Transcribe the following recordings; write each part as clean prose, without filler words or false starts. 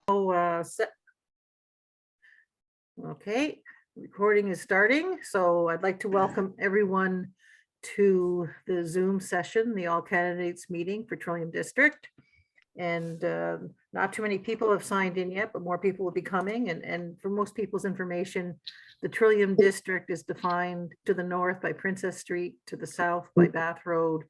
Okay, recording is starting. So I'd like to welcome everyone to the Zoom session, the all candidates meeting for Trillium District. And not too many people have signed in yet, but more people will be coming. And for most people's information, the Trillium District is defined to the north by Princess Street, to the south by Bath Road,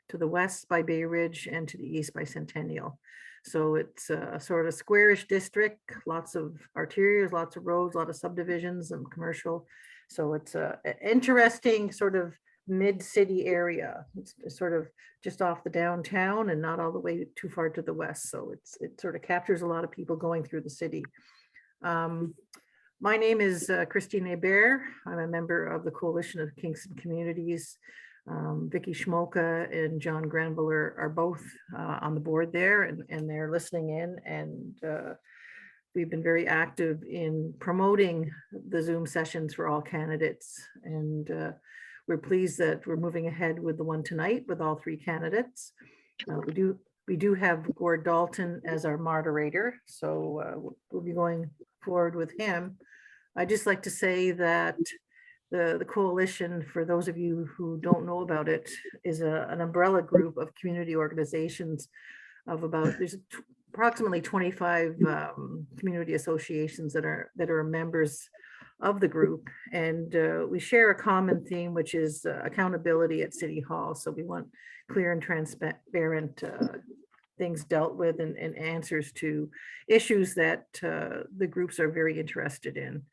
to the west by Bay Ridge, and to the east by Centennial. So it's a sort of squarish district, lots of arterials, lots of roads, a lot of subdivisions and commercial. So it's an interesting sort of mid-city area. It's sort of just off the downtown and not all the way too far to the west. So it sort of captures a lot of people going through the city. My name is Christine Hebert. I'm a member of the Coalition of Kingston Communities. Vicky Schmolka and John Granville are both on the board there, and they're listening in, and we've been very active in promoting the Zoom sessions for all candidates, and we're pleased that we're moving ahead with the one tonight with all three candidates. We do have Gord Dalton as our moderator, so we'll be going forward with him. I'd just like to say that the coalition, for those of you who don't know about it, is an umbrella group of community organizations of there's approximately 25 community associations that are members of the group, and we share a common theme, which is accountability at City Hall. So we want clear and transparent things dealt with, and answers to issues that the groups are very interested in.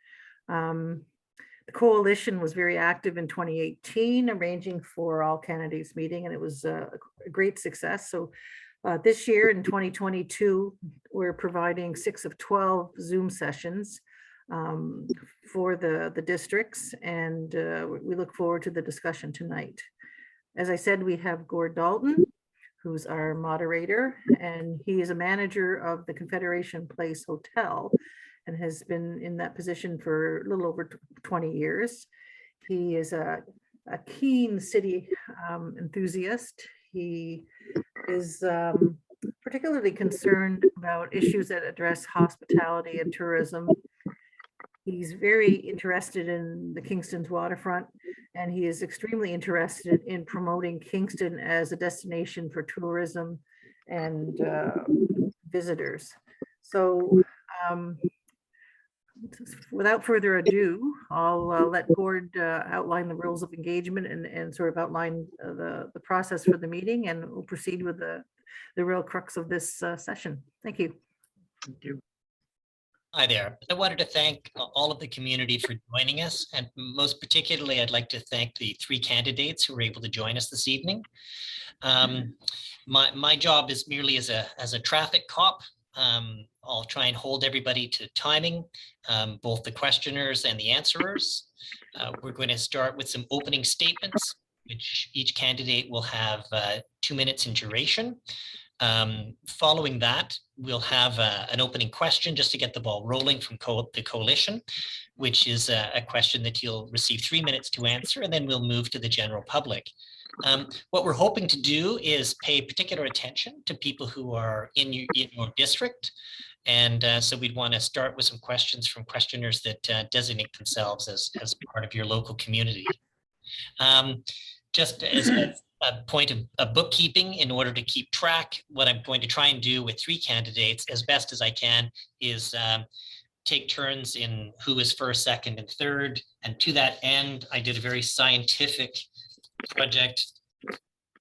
The coalition was very active in 2018, arranging for all candidates meeting, and it was a great success. So this year in 2022, we're providing 6 of 12 Zoom sessions for the districts, and we look forward to the discussion tonight. As I said, we have Gord Dalton, who's our moderator, and he is a manager of the Confederation Place Hotel and has been in that position for a little over 20 years. He is a keen city enthusiast. He is particularly concerned about issues that address hospitality and tourism. He's very interested in the Kingston's waterfront, and he is extremely interested in promoting Kingston as a destination for tourism and visitors. So without further ado, I'll let Gord outline the rules of engagement and sort of outline the process for the meeting, and we'll proceed with the real crux of this session. Thank you. Thank you. Hi there. I wanted to thank all of the community for joining us, and most particularly, I'd like to thank the 3 candidates who were able to join us this evening. My job is merely as a traffic cop. I'll try and hold everybody to timing, both the questioners and the answerers. We're going to start with some opening statements, which each candidate will have 2 minutes in duration. Following that, we'll have an opening question just to get the ball rolling from the coalition, which is a question that you'll receive 3 minutes to answer, and then we'll move to the general public. What we're hoping to do is pay particular attention to people who are in your district. And so we'd want to start with some questions from questioners that designate themselves as part of your local community. Just as a point of bookkeeping, in order to keep track, what I'm going to try and do with 3 candidates as best as I can is take turns in who is first, second, and third. And to that end, I did a very scientific project,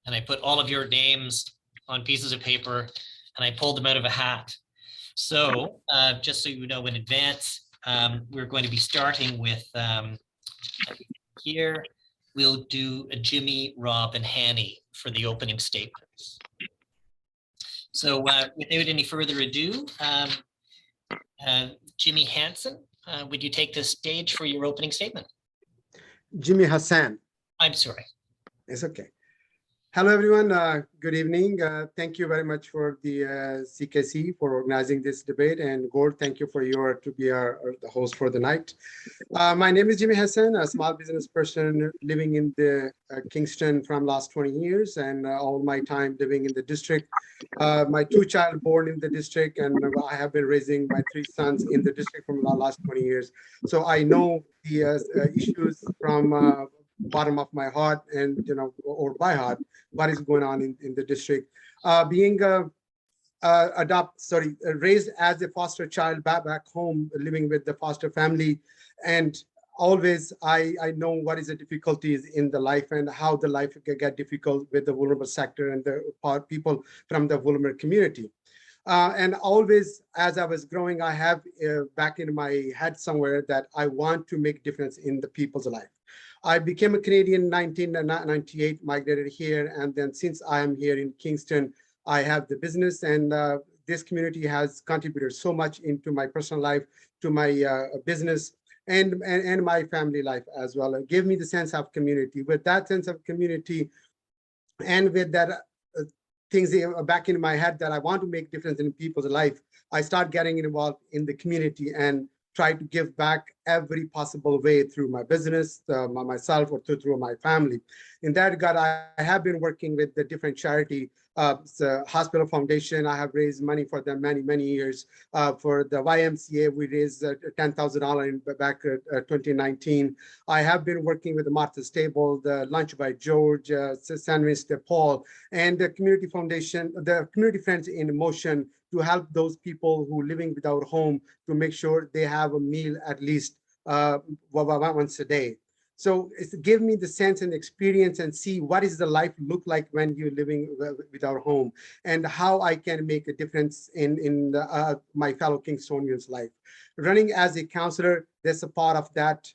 and I put all of your names on pieces of paper, and I pulled them out of a hat. So just so you know in advance, we're going to be starting with here. We'll do a Jimmy, Rob, and Hanny for the opening statements. So without any further ado, Jimmy Hansen, would you take the stage for your opening statement? Jimmy Hassan. I'm sorry. It's okay. Hello, everyone. Good evening. Thank you very much for the CKC for organizing this debate. And Gord, thank you for to be the host for the night. My name is Jimmy Hassan, a small business person living in the Kingston from last 20 years and all my time living in the district. My 2 child born in the district, and I have been raising my 3 sons in the district from the last 20 years. So I know the issues from bottom of my heart and, or by heart, what is going on in the district. Being raised as a foster child back home, living with the foster family, and always I know what is the difficulties in the life and how the life can get difficult with the vulnerable sector and the people from the vulnerable community. And always, as I was growing, I have back in my head somewhere that I want to make difference in the people's life. I became a Canadian in 1998, migrated here, and then since I am here in Kingston, I have the business, and this community has contributed so much into my personal life, to my business, and my family life as well. It gave me the sense of community. With that sense of community, and with that things back in my head that I want to make difference in people's life, I start getting involved in the community and try to give back every possible way through my business, myself, or through my family. In that regard, I have been working with the different charity, the Hospital Foundation. I have raised money for them many years. For the YMCA, we raised $10,000 in back 2019. I have been working with the Martha's Table, the Lunch by George, San Vincent de Paul, and the Community Foundation, the Community Friends in Motion, to help those people who are living without home, to make sure they have a meal at least once a day. So it's give me the sense and experience and see what is the life look like when you're living without home, and how I can make a difference in my fellow Kingstonians' life. Running as a counselor, that's a part of that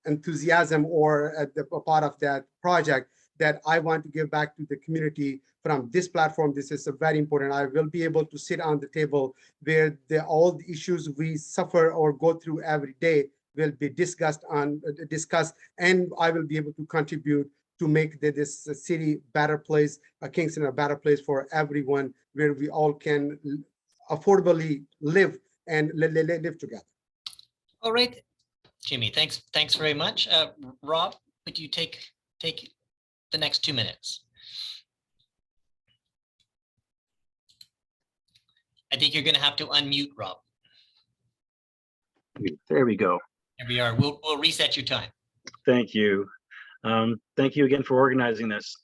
enthusiasm, or a part of that project that I want to give back to the community from this platform. This is very important. I will be able to sit on the table where all the issues we suffer or go through every day will be discussed, and I will be able to contribute to make this city better place, Kingston a better place for everyone, where we all can affordably live and live together. All right, Jimmy, thanks very much. Rob, would you take the next 2 minutes? I think you're going to have to unmute, Rob. There we go. There we are. We'll reset your time. Thank you. Thank you again for organizing this.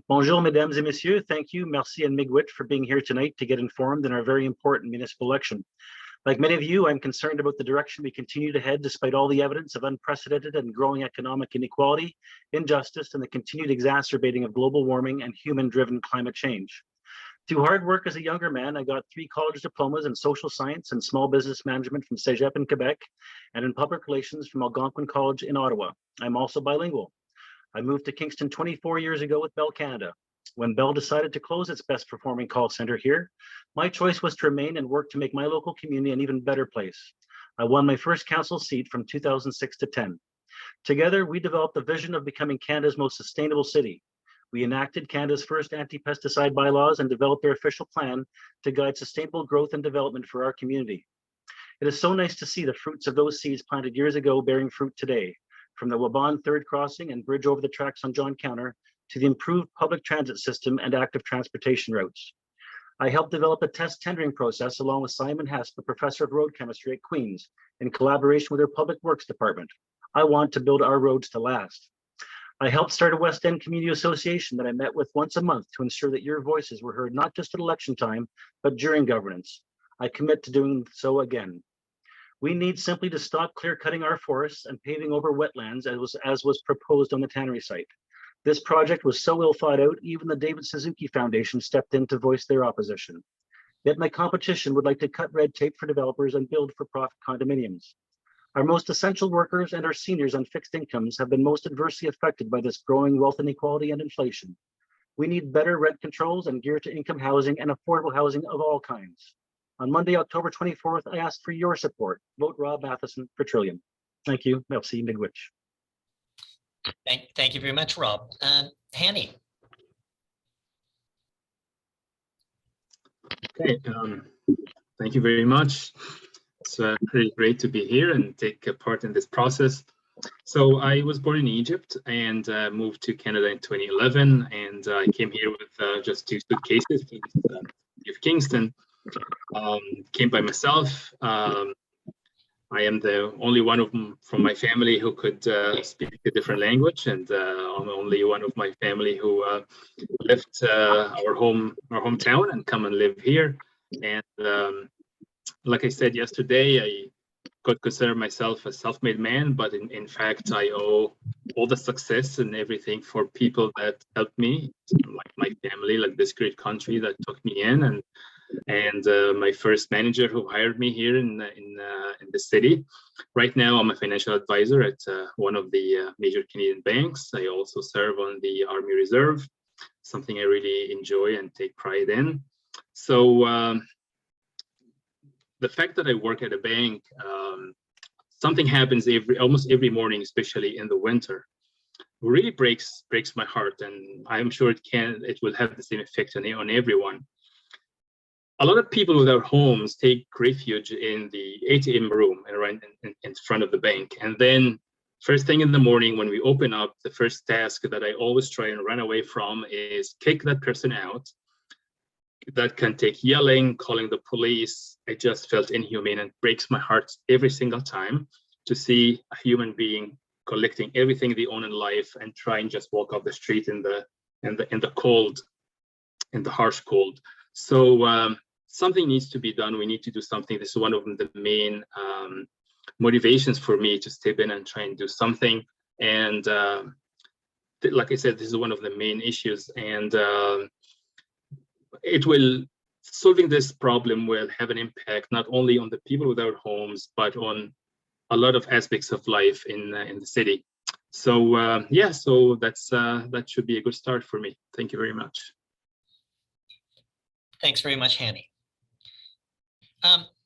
Bonjour, mesdames et messieurs. Thank you, merci and miigwech, for being here tonight to get informed in our very important municipal election. Like many of you, I'm concerned about the direction we continue to head, despite all the evidence of unprecedented and growing economic inequality, injustice, and the continued exacerbating of global warming and human-driven climate change. Through hard work as a younger man, I got 3 college diplomas in social science and small business management from Cégep in Quebec, and in public relations from Algonquin College in Ottawa. I'm also bilingual. I moved to Kingston 24 years ago with Bell Canada. When Bell decided to close its best performing call center here, my choice was to remain and work to make my local community an even better place. I won my first council seat from 2006 to 10. Together, we developed the vision of becoming Canada's most sustainable city. We enacted Canada's first anti-pesticide bylaws and developed their official plan to guide sustainable growth and development for our community. It is so nice to see the fruits of those seeds planted years ago bearing fruit today, from the Waban Third Crossing and bridge over the tracks on John Counter to the improved public transit system and active transportation routes. I helped develop a test tendering process along with Simon Hesp, a professor of road chemistry at Queen's, in collaboration with their public works department. I want to build our roads to last. I helped start a West End Community Association that I met with once a month to ensure that your voices were heard not just at election time, but during governance. I commit to doing so again. We need simply to stop clear cutting our forests and paving over wetlands as was proposed on the tannery site. This project was so ill thought out, even the David Suzuki Foundation stepped in to voice their opposition. Yet my competition would like to cut red tape for developers and build for-profit condominiums. Our most essential workers and our seniors on fixed incomes have been most adversely affected by this growing wealth inequality and inflation. We need better rent controls and gear to income housing and affordable housing of all kinds. On Monday, October 24th, I ask for your support. Vote Rob Matheson for Trillium. Thank you. Merci, miigwech. Thank you very much, Rob. Hanny. Okay, thank you very much. It's really great to be here and take a part in this process. So I was born in Egypt and moved to Canada in 2011, and I came here with just 2 suitcases of Kingston. Came by myself. I am the only one of them from my family who could speak a different language, and I'm only one of my family who left our hometown and come and live here. And like I said yesterday, I could consider myself a self-made man, but in fact, I owe all the success and everything for people that helped me, like my family, like this great country that took me in, and my first manager who hired me here in the city. Right now, I'm a financial advisor at one of the major Canadian banks. I also serve on the Army Reserve, something I really enjoy and take pride in. So the fact that I work at a bank, something happens almost every morning, especially in the winter, really breaks my heart, and I'm sure it will have the same effect on everyone. A lot of people without homes take refuge in the ATM room and right in front of the bank. And then first thing in the morning, when we open up, the first task that I always try and run away from is kick that person out. That can take yelling, calling the police. I just felt inhumane, and breaks my heart every single time to see a human being collecting everything they own in life and try and just walk off the street in the cold, in the harsh cold. So something needs to be done. We need to do something. This is one of the main motivations for me to step in and try and do something. And like I said, this is one of the main issues. And solving this problem will have an impact not only on the people without homes, but on a lot of aspects of life in the city. So yeah, so that should be a good start for me. Thank you very much. Thanks very much, Hani.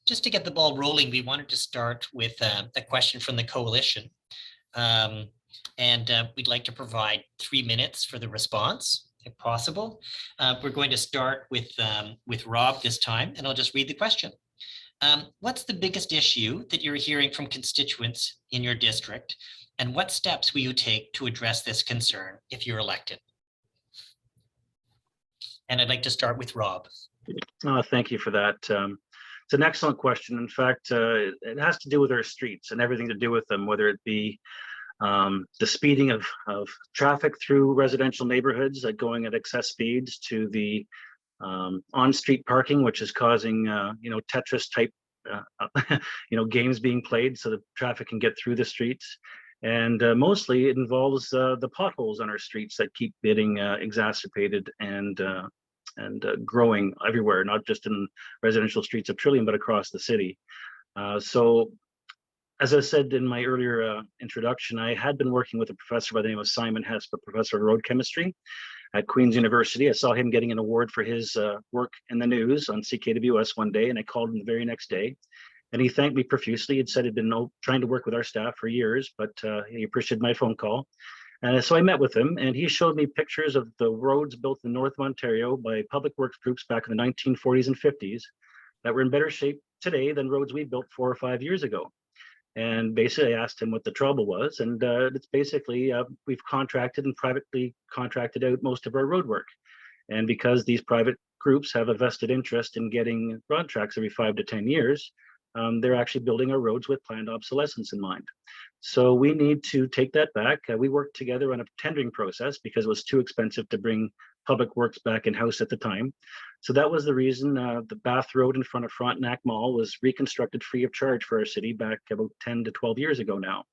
Just to get the ball rolling, we wanted to start with a question from the coalition. We'd like to provide 3 minutes for the response, if possible. We're going to start with Rob this time, and I'll just read the question. What's the biggest issue that you're hearing from constituents in your district, and what steps will you take to address this concern if you're elected? And I'd like to start with Rob. Thank you for that. It's an excellent question. In fact, it has to do with our streets and everything to do with them, whether it be the speeding of traffic through residential neighborhoods, going at excess speeds, to the on-street parking, which is causing Tetris type games being played so the traffic can get through the streets. And mostly it involves the potholes on our streets that keep getting exacerbated and growing everywhere, not just in residential streets of Trillium, but across the city. So as I said in my earlier introduction, I had been working with a professor by the name of Simon Hesper, professor of road chemistry at Queen's University. I saw him getting an award for his work in the news on CKWS one day, and I called him the very next day. And he thanked me profusely. He'd said he'd been trying to work with our staff for years, but he appreciated my phone call. So I met with him, and he showed me pictures of the roads built in North Ontario by public works groups back in the 1940s and 50s that were in better shape today than roads we built 4 or 5 years ago. And basically I asked him what the trouble was, and it's basically we've contracted and privately contracted out most of our road work. And because these private groups have a vested interest in getting broad tracks every 5 to 10 years, they're actually building our roads with planned obsolescence in mind. So we need to take that back. We worked together on a tendering process because it was too expensive to bring public works back in-house at the time. So that was the reason the Bath Road in front of Frontenac Mall was reconstructed free of charge for our city back about 10 to 12 years ago now.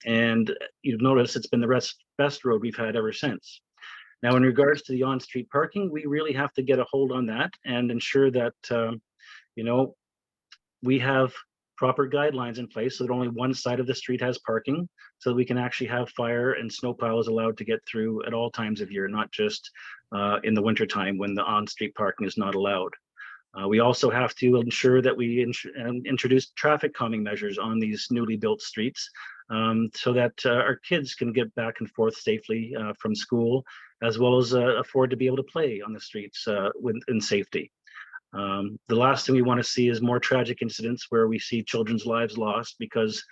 And you've noticed it's been the best road we've had ever since. Now, in regards to the on-street parking, we really have to get a hold on that and ensure that, we have proper guidelines in place so that only one side of the street has parking, so that we can actually have fire and snow piles allowed to get through at all times of year, not just in the wintertime when the on-street parking is not allowed. We also have to ensure that we introduce traffic calming measures on these newly built streets so that our kids can get back and forth safely from school, as well as afford to be able to play on the streets in safety. The last thing we want to see is more tragic incidents where we see children's lives lost because,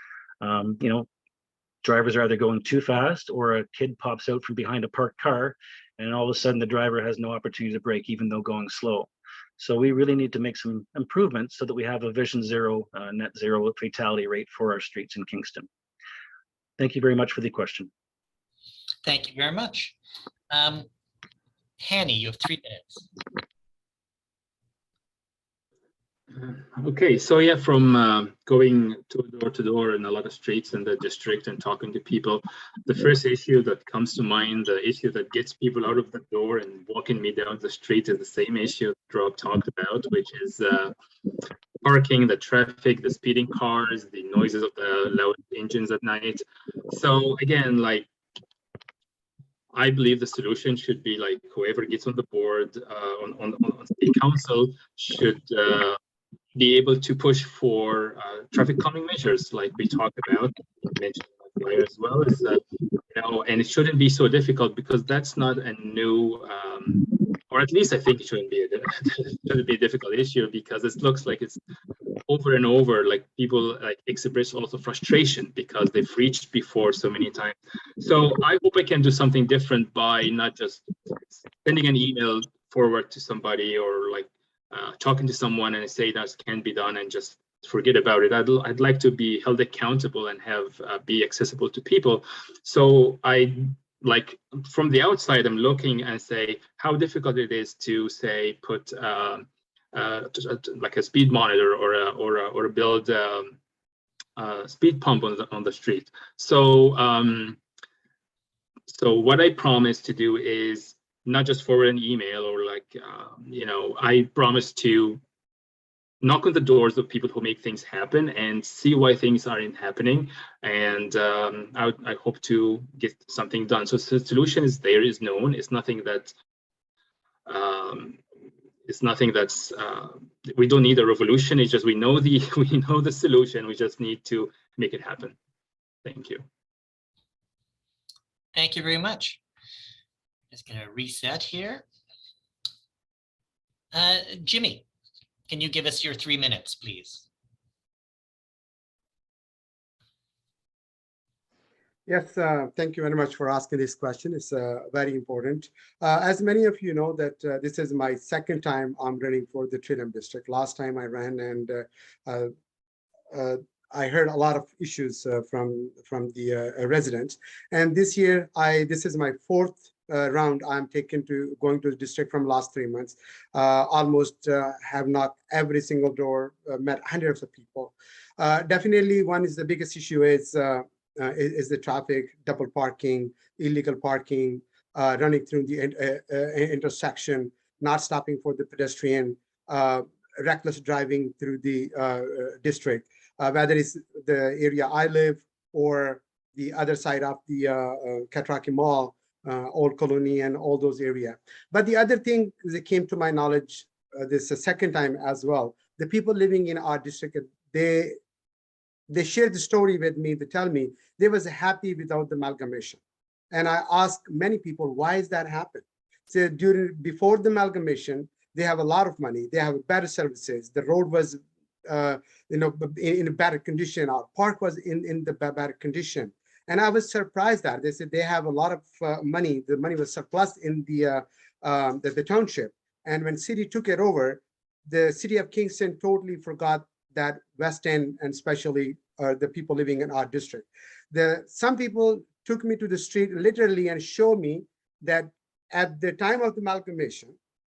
drivers are either going too fast or a kid pops out from behind a parked car and all of a sudden the driver has no opportunity to brake even though going slow. So we really need to make some improvements so that we have a vision zero, net zero fatality rate for our streets in Kingston. Thank you very much for the question. Thank you very much. Hanny, you have 3 minutes. Okay, so yeah, from going door to door in a lot of streets in the district and talking to people, the first issue that comes to mind, the issue that gets people out of the door and walking me down the street is the same issue Rob talked about, which is parking, the traffic, the speeding cars, the noises of the loud engines at night. So again, like, I believe the solution should be like whoever gets on the board on city council should be able to push for traffic calming measures, like we talked about, mentioned earlier as well. Is and it shouldn't be so difficult because that's not a new, or at least I think it shouldn't be a difficult issue because it looks like it's over and over. Like people like express also frustration because they've reached before so many times. So I hope I can do something different by not just sending an email forward to somebody or like talking to someone and say that can be done and just forget about it. I'd like to be held accountable and have be accessible to people. So I like from the outside, I'm looking and say how difficult it is to say put like a speed monitor or build a speed pump on the street. So so what I promise to do is not just forward an email or like, I promise to knock on the doors of people who make things happen and see why things aren't happening. And I hope to get something done. So the solution is there, is known. It's nothing that, we don't need a revolution. It's just we know the solution. We just need to make it happen. Thank you. Thank you very much. Just going to reset here. Jimmy, can you give us your 3 minutes, please? Yes, thank you very much for asking this question. It's very important. As many of you know that this is my second time I'm running for the Trillium district. Last time I ran and I heard a lot of issues from the residents. And this year, this is my fourth round I'm going to the district from last 3 months. Almost have knocked every single door, met hundreds of people. Definitely one is the biggest issue is the traffic, double parking, illegal parking, running through the intersection, not stopping for the pedestrian, reckless driving through the district, whether it's the area I live or the other side of the Katraki Mall, Old Colony and all those areas. But the other thing that came to my knowledge this second time as well, the people living in our district, they shared the story with me. They tell me they was happy without the amalgamation. And I asked many people, why is that happen? So before the amalgamation, they have a lot of money. They have better services. The road was, in a better condition. Our park was in the better condition. And I was surprised that they said they have a lot of money. The money was surplus in the township. And when city took it over, the city of Kingston totally forgot that West End and especially the people living in our district. Some people took me to the street literally and showed me that at the time of the amalgamation,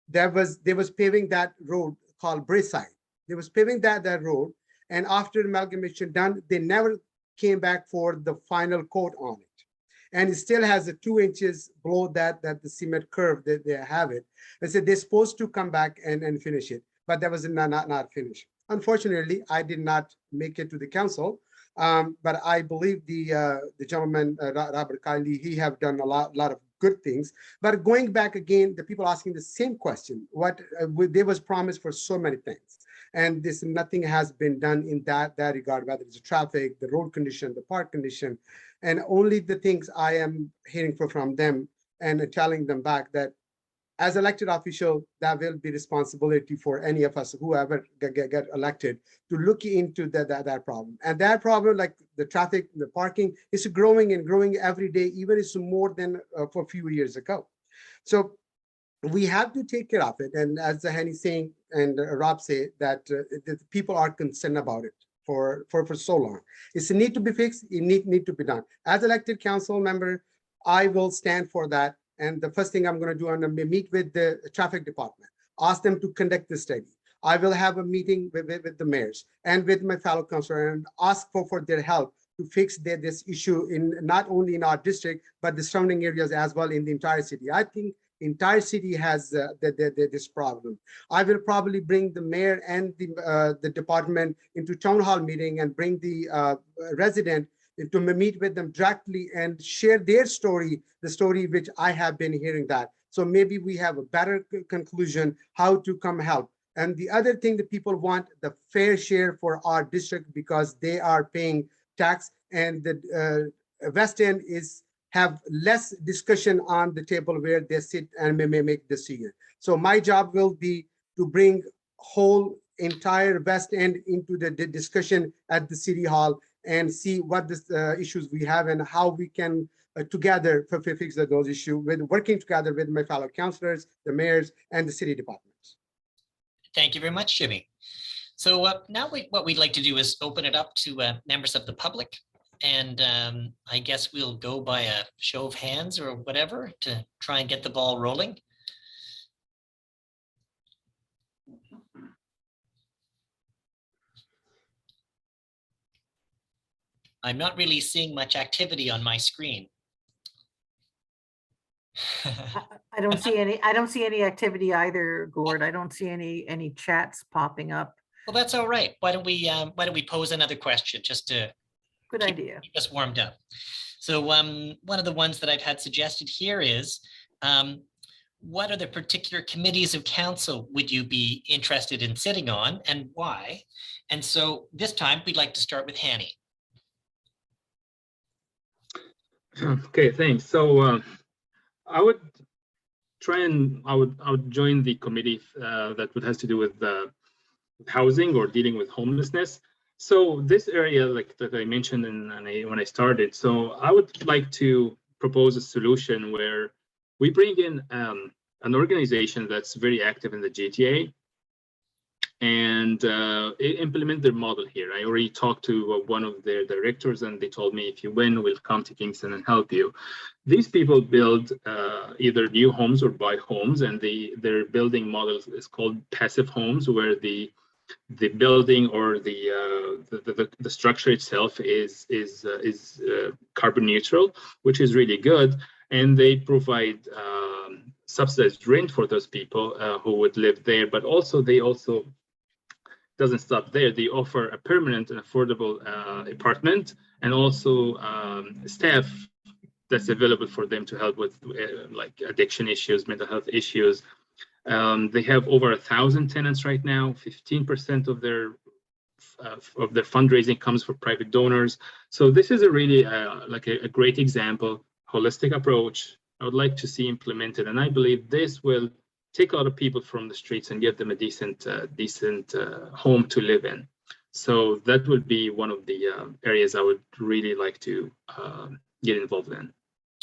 they was paving that road called Brayside. They was paving that road, and after amalgamation done, they never came back for the final coat on it. And it still has a 2 inches below that the cement curve that they have it. They said they're supposed to come back and finish it, but that was not finished. Unfortunately, I did not make it to the council, but I believe the gentleman, Robert Kiley, he have done a lot of good things. But going back again, the people asking the same question, what there was promised for so many things. And nothing has been done in that regard, whether it's the traffic, the road condition, the park condition, and only the things I am hearing from them and telling them back that as elected official, that will be responsibility for any of us, whoever get elected, to look into that problem. And that problem, like the traffic, the parking, is growing and growing every day, even it's more than for a few years ago. So we have to take care of it. And as Hani saying and Rob say that the people are concerned about it for so long. It's a need to be fixed. It need to be done. As elected council member, I will stand for that. And the first thing I'm going to do, I'm going to meet with the traffic department, ask them to conduct the study. I will have a meeting with the mayors and with my fellow councilors and ask for their help to fix this issue in not only in our district, but the surrounding areas as well in the entire city. I think entire city has this problem. I will probably bring the mayor and the department into town hall meeting and bring the resident to meet with them directly and share their story, the story which I have been hearing that. So maybe we have a better conclusion how to come help. And the other thing that people want, the fair share for our district, because they are paying tax, and the West End have less discussion on the table where they sit and may make decision. So my job will be to bring whole entire West End into the discussion at the city hall and see what the issues we have and how we can together fix those issues, with working together with my fellow councilors, the mayors, and the city departments. Thank you very much, Jimmy. So now what we'd like to do is open it up to members of the public. And I guess we'll go by a show of hands or whatever to try and get the ball rolling. I'm not really seeing much activity on my screen. I don't see any activity either, Gord. I don't see any chats popping up. Well, that's all right. Why don't we pose another question just to Good idea. keep us warmed up. So one of the ones that I've had suggested here is, what are the particular committees of council would you be interested in sitting on and why? And so this time we'd like to start with Hani. Okay, thanks. So I would try and I would join the committee that has to do with housing or dealing with homelessness. So this area, like that I mentioned when I started, so I would like to propose a solution where we bring in an organization that's very active in the GTA and implement their model here. I already talked to one of their directors and they told me, if you win, we'll come to Kingston and help you. These people build either new homes or buy homes, and their building model is called passive homes, where the building or the structure itself is carbon neutral, which is really good, and they provide subsidized rent for those people who would live there. But also they doesn't stop there. They offer a permanent and affordable apartment, and also staff that's available for them to help with like addiction issues, mental health issues. They have over 1,000 tenants right now. 15% of their fundraising comes from private donors. So this is a really like a great example, holistic approach I would like to see implemented, and I believe this will take a lot of people from the streets and give them a decent home to live in. So that would be one of the areas I would really like to get involved in.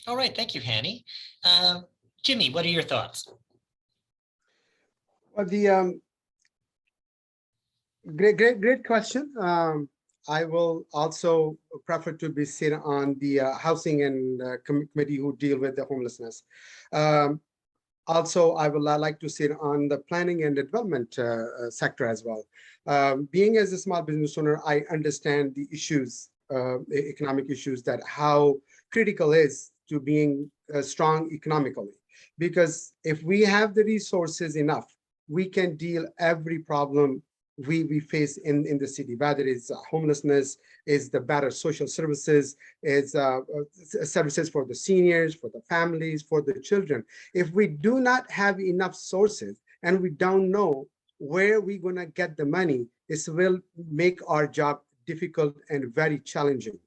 All right, thank you, Hani. Jimmy, what are your thoughts? Well, the great question. I will also prefer to be sitting on the housing and committee who deal with the homelessness. Also, I would like to sit on the planning and development sector as well. Being as a small business owner, I understand the issues, economic issues, that how critical is to being strong economically. Because if we have the resources enough, we can deal every problem we face in the city, whether it's homelessness, is the better social services, is services for the seniors, for the families, for the children. If we do not have enough sources and we don't know where we're gonna get the money, it will make our job difficult and very challenging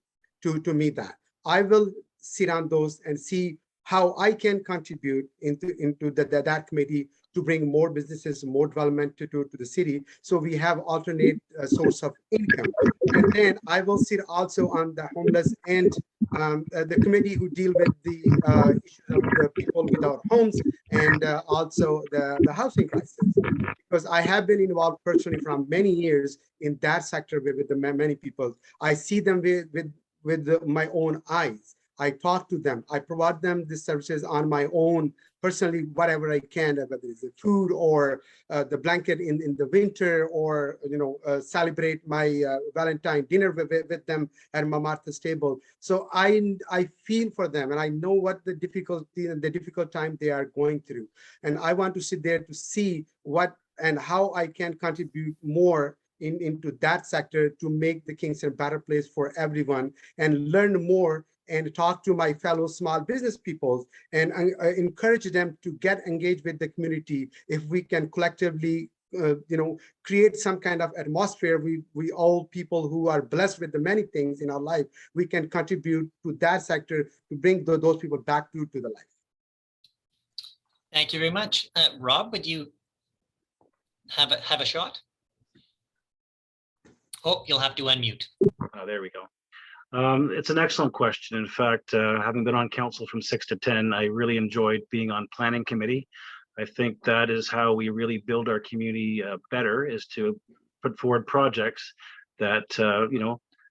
to meet that. I will sit on those and see how I can contribute into that committee to bring more businesses, more development to the city. So we have alternate source of income. And then I will sit also on the homeless and the committee who deal with the issues of the people without homes and also the housing crisis. Because I have been involved personally for many years in that sector with the many people. I see them with my own eyes. I talk to them. I provide them the services on my own, personally, whatever I can, whether it's the food or the blanket in the winter, or celebrate my Valentine dinner with them at Mama Martha's table. So I feel for them, and I know what the difficulty and the difficult time they are going through. And I want to sit there to see what and how I can contribute more into that sector to make the Kingston a better place for everyone, and learn more and talk to my fellow small business people and encourage them to get engaged with the community. If we can collectively create some kind of atmosphere, we all people who are blessed with the many things in our life, we can contribute to that sector to bring those people back to the life. Thank you very much. Rob, would you have a shot? Oh, you'll have to unmute. Oh, there we go. It's an excellent question. In fact, having been on council from 6 to 10, I really enjoyed being on planning committee. I think that is how we really build our community better, is to put forward projects that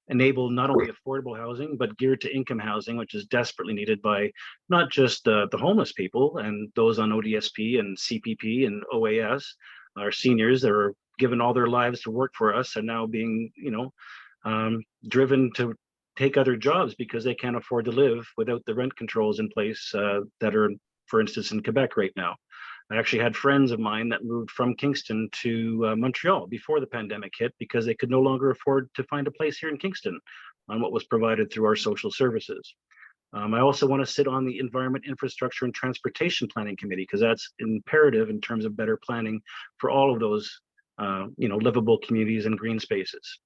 enable not only affordable housing, but geared to income housing, which is desperately needed by not just the homeless people and those on ODSP and CPP and OAS. Our seniors that are given all their lives to work for us are now being driven to take other jobs because they can't afford to live without the rent controls in place that are, for instance, in Quebec right now. I actually had friends of mine that moved from Kingston to Montreal before the pandemic hit because they could no longer afford to find a place here in Kingston on what was provided through our social services. I also want to sit on the Environment, Infrastructure, and Transportation Planning Committee because that's imperative in terms of better planning for all of those livable communities and green spaces.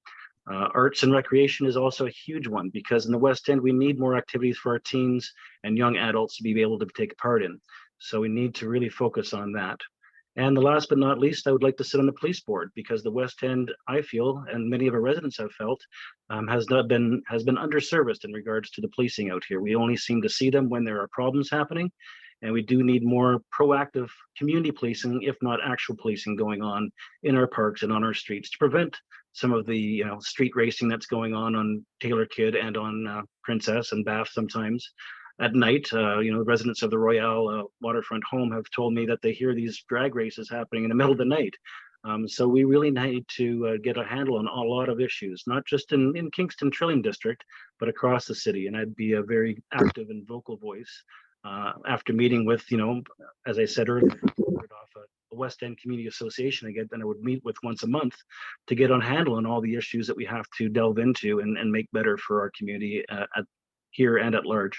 Arts and recreation is also a huge one because in the West End, we need more activities for our teens and young adults to be able to take part in. So we need to really focus on that. And the last but not least, I would like to sit on the police board because the West End, I feel, and many of our residents have felt, has been underserviced in regards to the policing out here. We only seem to see them when there are problems happening. And we do need more proactive community policing, if not actual policing, going on in our parks and on our streets to prevent some of the street racing that's going on Taylor Kidd and on Princess and Bath sometimes at night. Residents of the Royale waterfront home have told me that they hear these drag races happening in the middle of the night. So we really need to get a handle on a lot of issues, not just in Kingston Trillium district, but across the city. And I'd be a very active and vocal voice after meeting with, as I said earlier, a West End Community Association again, then I would meet with once a month to get on handle on all the issues that we have to delve into and make better for our community here and at large.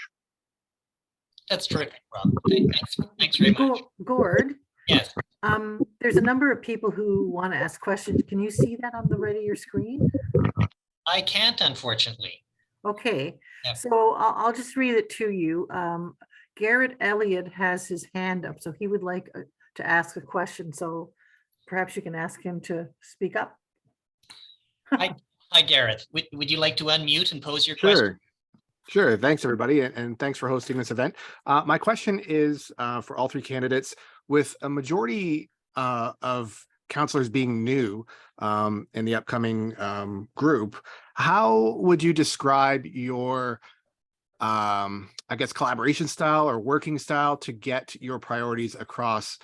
That's terrific, Rob. Thanks very much. Gord, Yes. there's a number of people who want to ask questions. Can you see that on the right of your screen? I can't, unfortunately. Okay, Yep. so I'll just read it to you. Garrett Elliott has his hand up, so he would like to ask a question. So perhaps you can ask him to speak up. Hi, Gareth. Would you like to unmute and pose your question? Sure. Thanks, everybody. And thanks for hosting this event. My question is for all three candidates. With a majority of counselors being new in the upcoming group, how would you describe your I guess collaboration style or working style to get your priorities across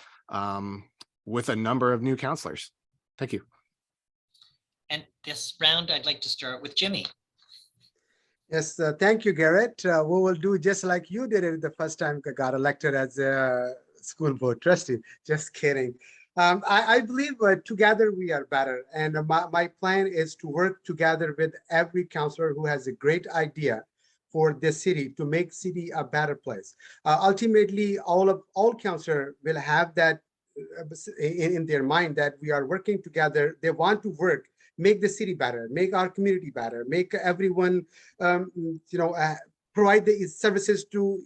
with a number of new counselors? Thank you. And this round, I'd like to start with Jimmy. Yes, thank you, Garrett. We will do just like you did it the first time I got elected as a school board trustee. Just kidding. I believe together we are better. And my plan is to work together with every counselor who has a great idea for this city to make city a better place. Ultimately, all counselors will have that in their mind that we are working together. They want to work, make the city better, make our community better, make everyone, provide the services to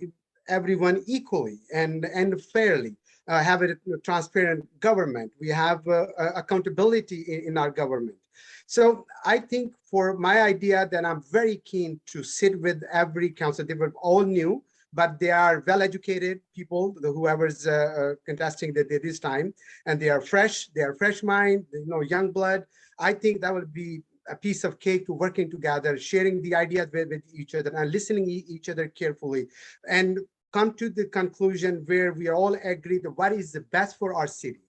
everyone equally and fairly, have a transparent government. We have accountability in our government. So I think for my idea, that I'm very keen to sit with every council. They were all new, but they are well-educated people, whoever's contesting this time, and they are fresh mind, young blood. I think that would be a piece of cake to working together, sharing the ideas with each other and listening each other carefully, and come to the conclusion where we all agree that what is the best for our city,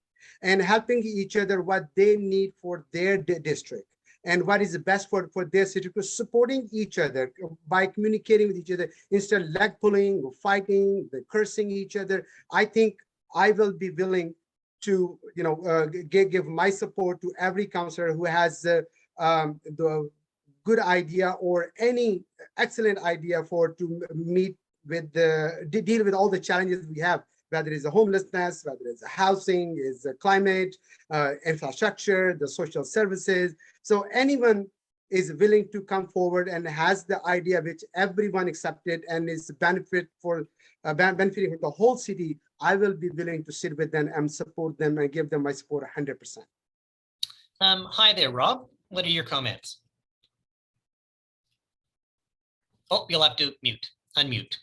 and helping each other what they need for their district, and what is the best for their city, supporting each other by communicating with each other instead of leg pulling, fighting, cursing each other. I think I will be willing to give my support to every councillor who has the good idea or any excellent idea to meet with deal with all the challenges we have, whether it's a homelessness, whether it's a housing, is a climate, infrastructure, the social services. So anyone is willing to come forward and has the idea which everyone accepted and is benefiting for the whole city, I will be willing to sit with them and support them and give them my support 100%. Hi there, Rob. What are your comments? Oh, you'll have to unmute.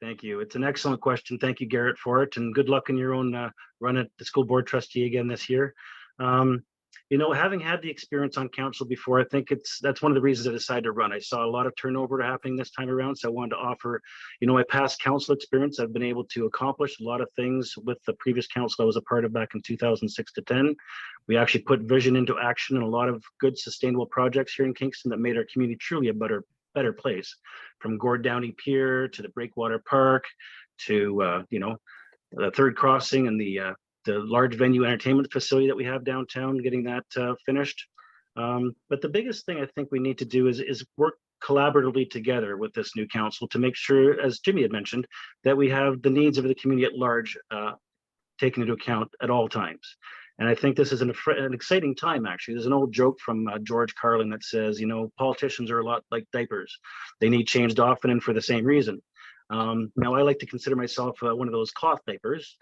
Thank you. It's an excellent question. Thank you, Garrett, for it, and good luck in your own run at the school board trustee again this year. Having had the experience on council before, I think that's one of the reasons I decided to run. I saw a lot of turnover happening this time around, so I wanted to offer, my past council experience. I've been able to accomplish a lot of things with the previous council I was a part of back in 2006 to 10. We actually put vision into action and a lot of good sustainable projects here in Kingston that made our community truly a better place, from Gord Downey Pier to the Breakwater Park to the third crossing and the large venue entertainment facility that we have downtown, getting that finished. But the biggest thing I think we need to do is work collaboratively together with this new council to make sure, as Jimmy had mentioned, that we have the needs of the community at large taken into account at all times. And I think this is an exciting time, actually. There's an old joke from George Carlin that says, politicians are a lot like diapers. They need changed often and for the same reason. Now, I like to consider myself one of those cloth diapers.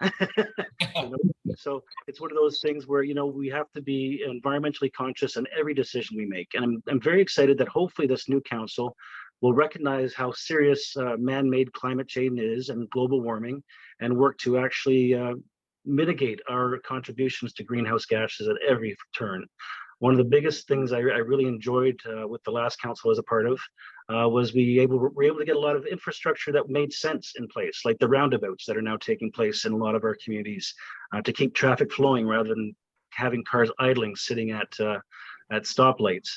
So it's one of those things where, we have to be environmentally conscious in every decision we make. And I'm very excited that hopefully this new council will recognize how serious man-made climate change is and global warming, and work to actually mitigate our contributions to greenhouse gases at every turn. One of the biggest things I really enjoyed with the last council I was a part of was we were able to get a lot of infrastructure that made sense in place, like the roundabouts that are now taking place in a lot of our communities to keep traffic flowing rather than having cars idling, sitting at stoplights.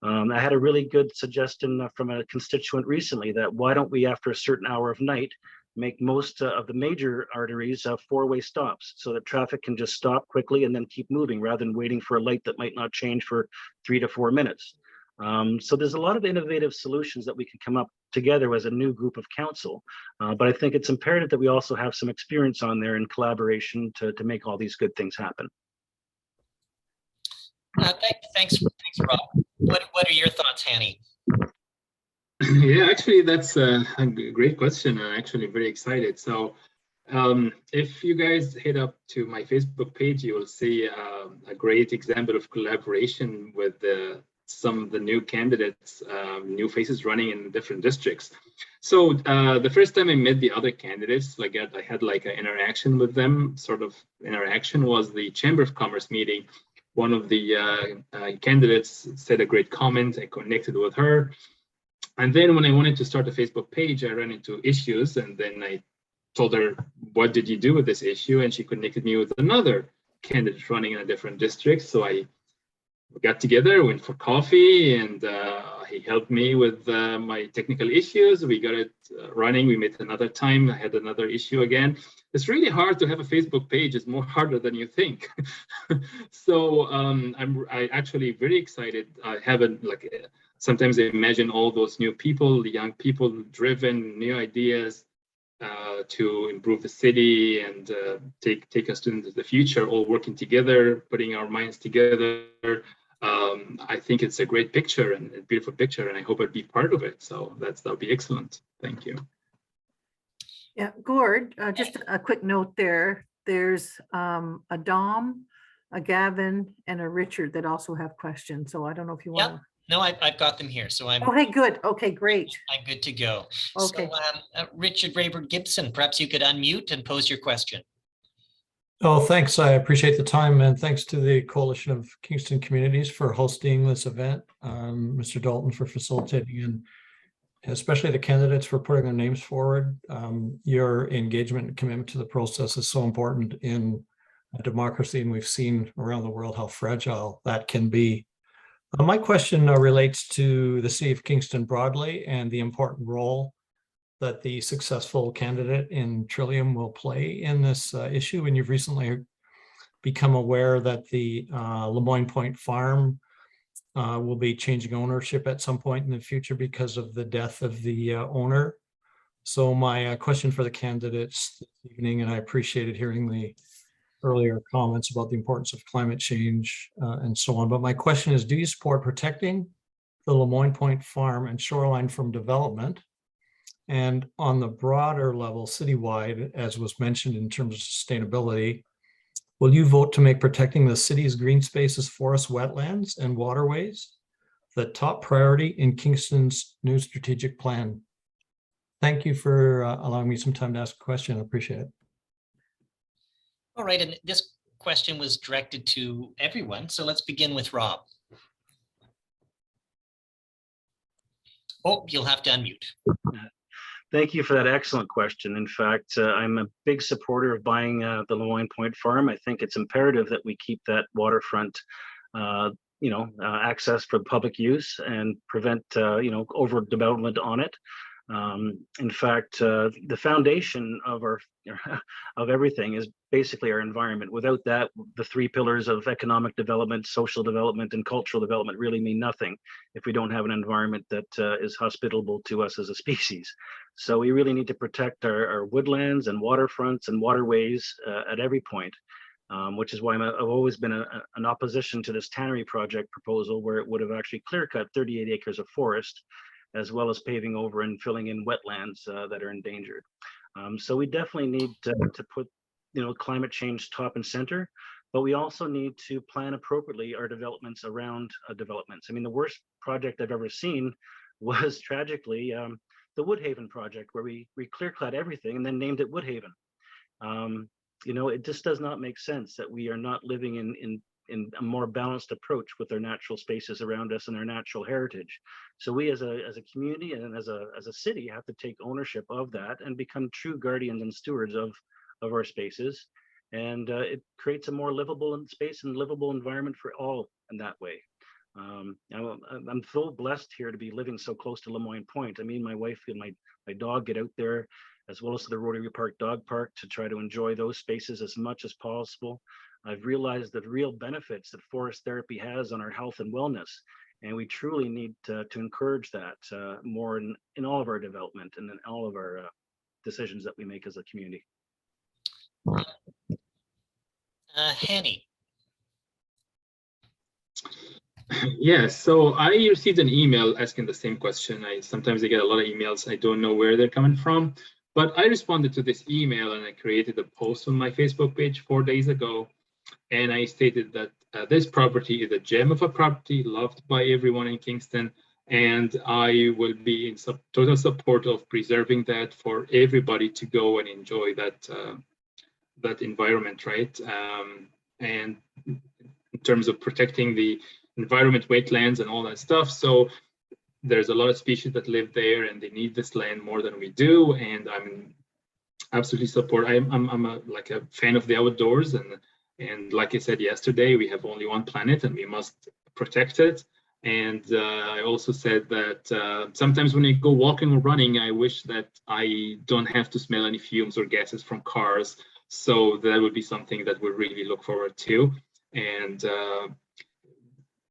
I had a really good suggestion from a constituent recently that why don't we, after a certain hour of night, make most of the major arteries four-way stops so that traffic can just stop quickly and then keep moving rather than waiting for a light that might not change for 3 to 4 minutes. So there's a lot of innovative solutions that we can come up together as a new group of council. But I think it's imperative that we also have some experience on there in collaboration to make all these good things happen. Thanks, Rob. What are your thoughts, Hanny? Yeah, actually, that's a great question. I'm actually very excited. So if you guys head up to my Facebook page, you will see a great example of collaboration with some of the new candidates, new faces running in different districts. So the first time I met the other candidates, I had like an interaction with them. Sort of interaction was the Chamber of Commerce meeting. One of the candidates said a great comment. I connected with her. And then when I wanted to start a Facebook page, I ran into issues, and then I told her, what did you do with this issue? And she connected me with another candidate running in a different district. So we got together, went for coffee, and he helped me with my technical issues. We got it running. We met another time. I had another issue again. It's really hard to have a Facebook page. It's more harder than you think. So I'm actually very excited. I haven't sometimes I imagine all those new people, the young people driven, new ideas to improve the city and take us into the future, all working together, putting our minds together. I think it's a great picture and a beautiful picture, and I hope I'd be part of it. So that'll be excellent. Thank you. Yeah, Gord, just a quick note there. There's a Dom, a Gavin, and a Richard that also have questions. So I don't know if you want Yep. to. No, I've got them here, so I'm Okay, good. Okay, great. good to go. Okay. So Richard Rayburn Gibson, perhaps you could unmute and pose your question. Oh, thanks. I appreciate the time, and thanks to the Coalition of Kingston Communities for hosting this event, Mr. Dalton for facilitating, and especially the candidates for putting their names forward. Your engagement and commitment to the process is so important in a democracy, and we've seen around the world how fragile that can be. My question relates to the City of Kingston broadly and the important role that the successful candidate in Trillium will play in this issue. And you've recently become aware that the Lemoyne Point Farm will be changing ownership at some point in the future because of the death of the owner. So my question for the candidates this evening, and I appreciated hearing the earlier comments about the importance of climate change and so on. But my question is, do you support protecting the Lemoyne Point Farm and shoreline from development? And on the broader level, citywide, as was mentioned in terms of sustainability, will you vote to make protecting the city's green spaces, forests, wetlands, and waterways the top priority in Kingston's new strategic plan? Thank you for allowing me some time to ask a question. I appreciate it. All right, and this question was directed to everyone, so let's begin with Rob. Oh, you'll have to unmute. Thank you for that excellent question. In fact, I'm a big supporter of buying the Lemoyne Point Farm. I think it's imperative that we keep that waterfront, access for public use and prevent, overdevelopment on it. In fact, the foundation of of everything is basically our environment. Without that, the three pillars of economic development, social development, and cultural development really mean nothing if we don't have an environment that is hospitable to us as a species. So we really need to protect our woodlands and waterfronts and waterways at every point, which is why I've always been an opposition to this tannery project proposal, where it would have actually clear cut 38 acres of forest, as well as paving over and filling in wetlands that are endangered. So we definitely need to put, climate change top and center, but we also need to plan appropriately our developments around developments. I mean, the worst project I've ever seen was tragically the Woodhaven project, where we clear-cut everything and then named it Woodhaven. It just does not make sense that we are not living in a more balanced approach with our natural spaces around us and our natural heritage. So we as a community and as a city have to take ownership of that and become true guardians and stewards of our spaces. And it creates a more livable space and livable environment for all in that way. I'm so blessed here to be living so close to Lemoyne Point. I mean, my wife and my dog get out there, as well as to the Rotary Park Dog Park, to try to enjoy those spaces as much as possible. I've realized the real benefits that forest therapy has on our health and wellness, and we truly need to encourage that more in all of our development and in all of our decisions that we make as a community. Hanny. Yes, so I received an email asking the same question. Sometimes I get a lot of emails. I don't know where they're coming from, but I responded to this email and I created a post on my Facebook page 4 days ago. And I stated that this property is a gem of a property loved by everyone in Kingston. And I will be in total support of preserving that for everybody to go and enjoy that environment, right? And in terms of protecting the environment, wetlands, and all that stuff. So there's a lot of species that live there, and they need this land more than we do. And I'm absolutely support. I'm a fan of the outdoors, and like I said yesterday, we have only one planet, and we must protect it. And I also said that sometimes when I go walking or running, I wish that I don't have to smell any fumes or gases from cars. So that would be something that we really look forward to. And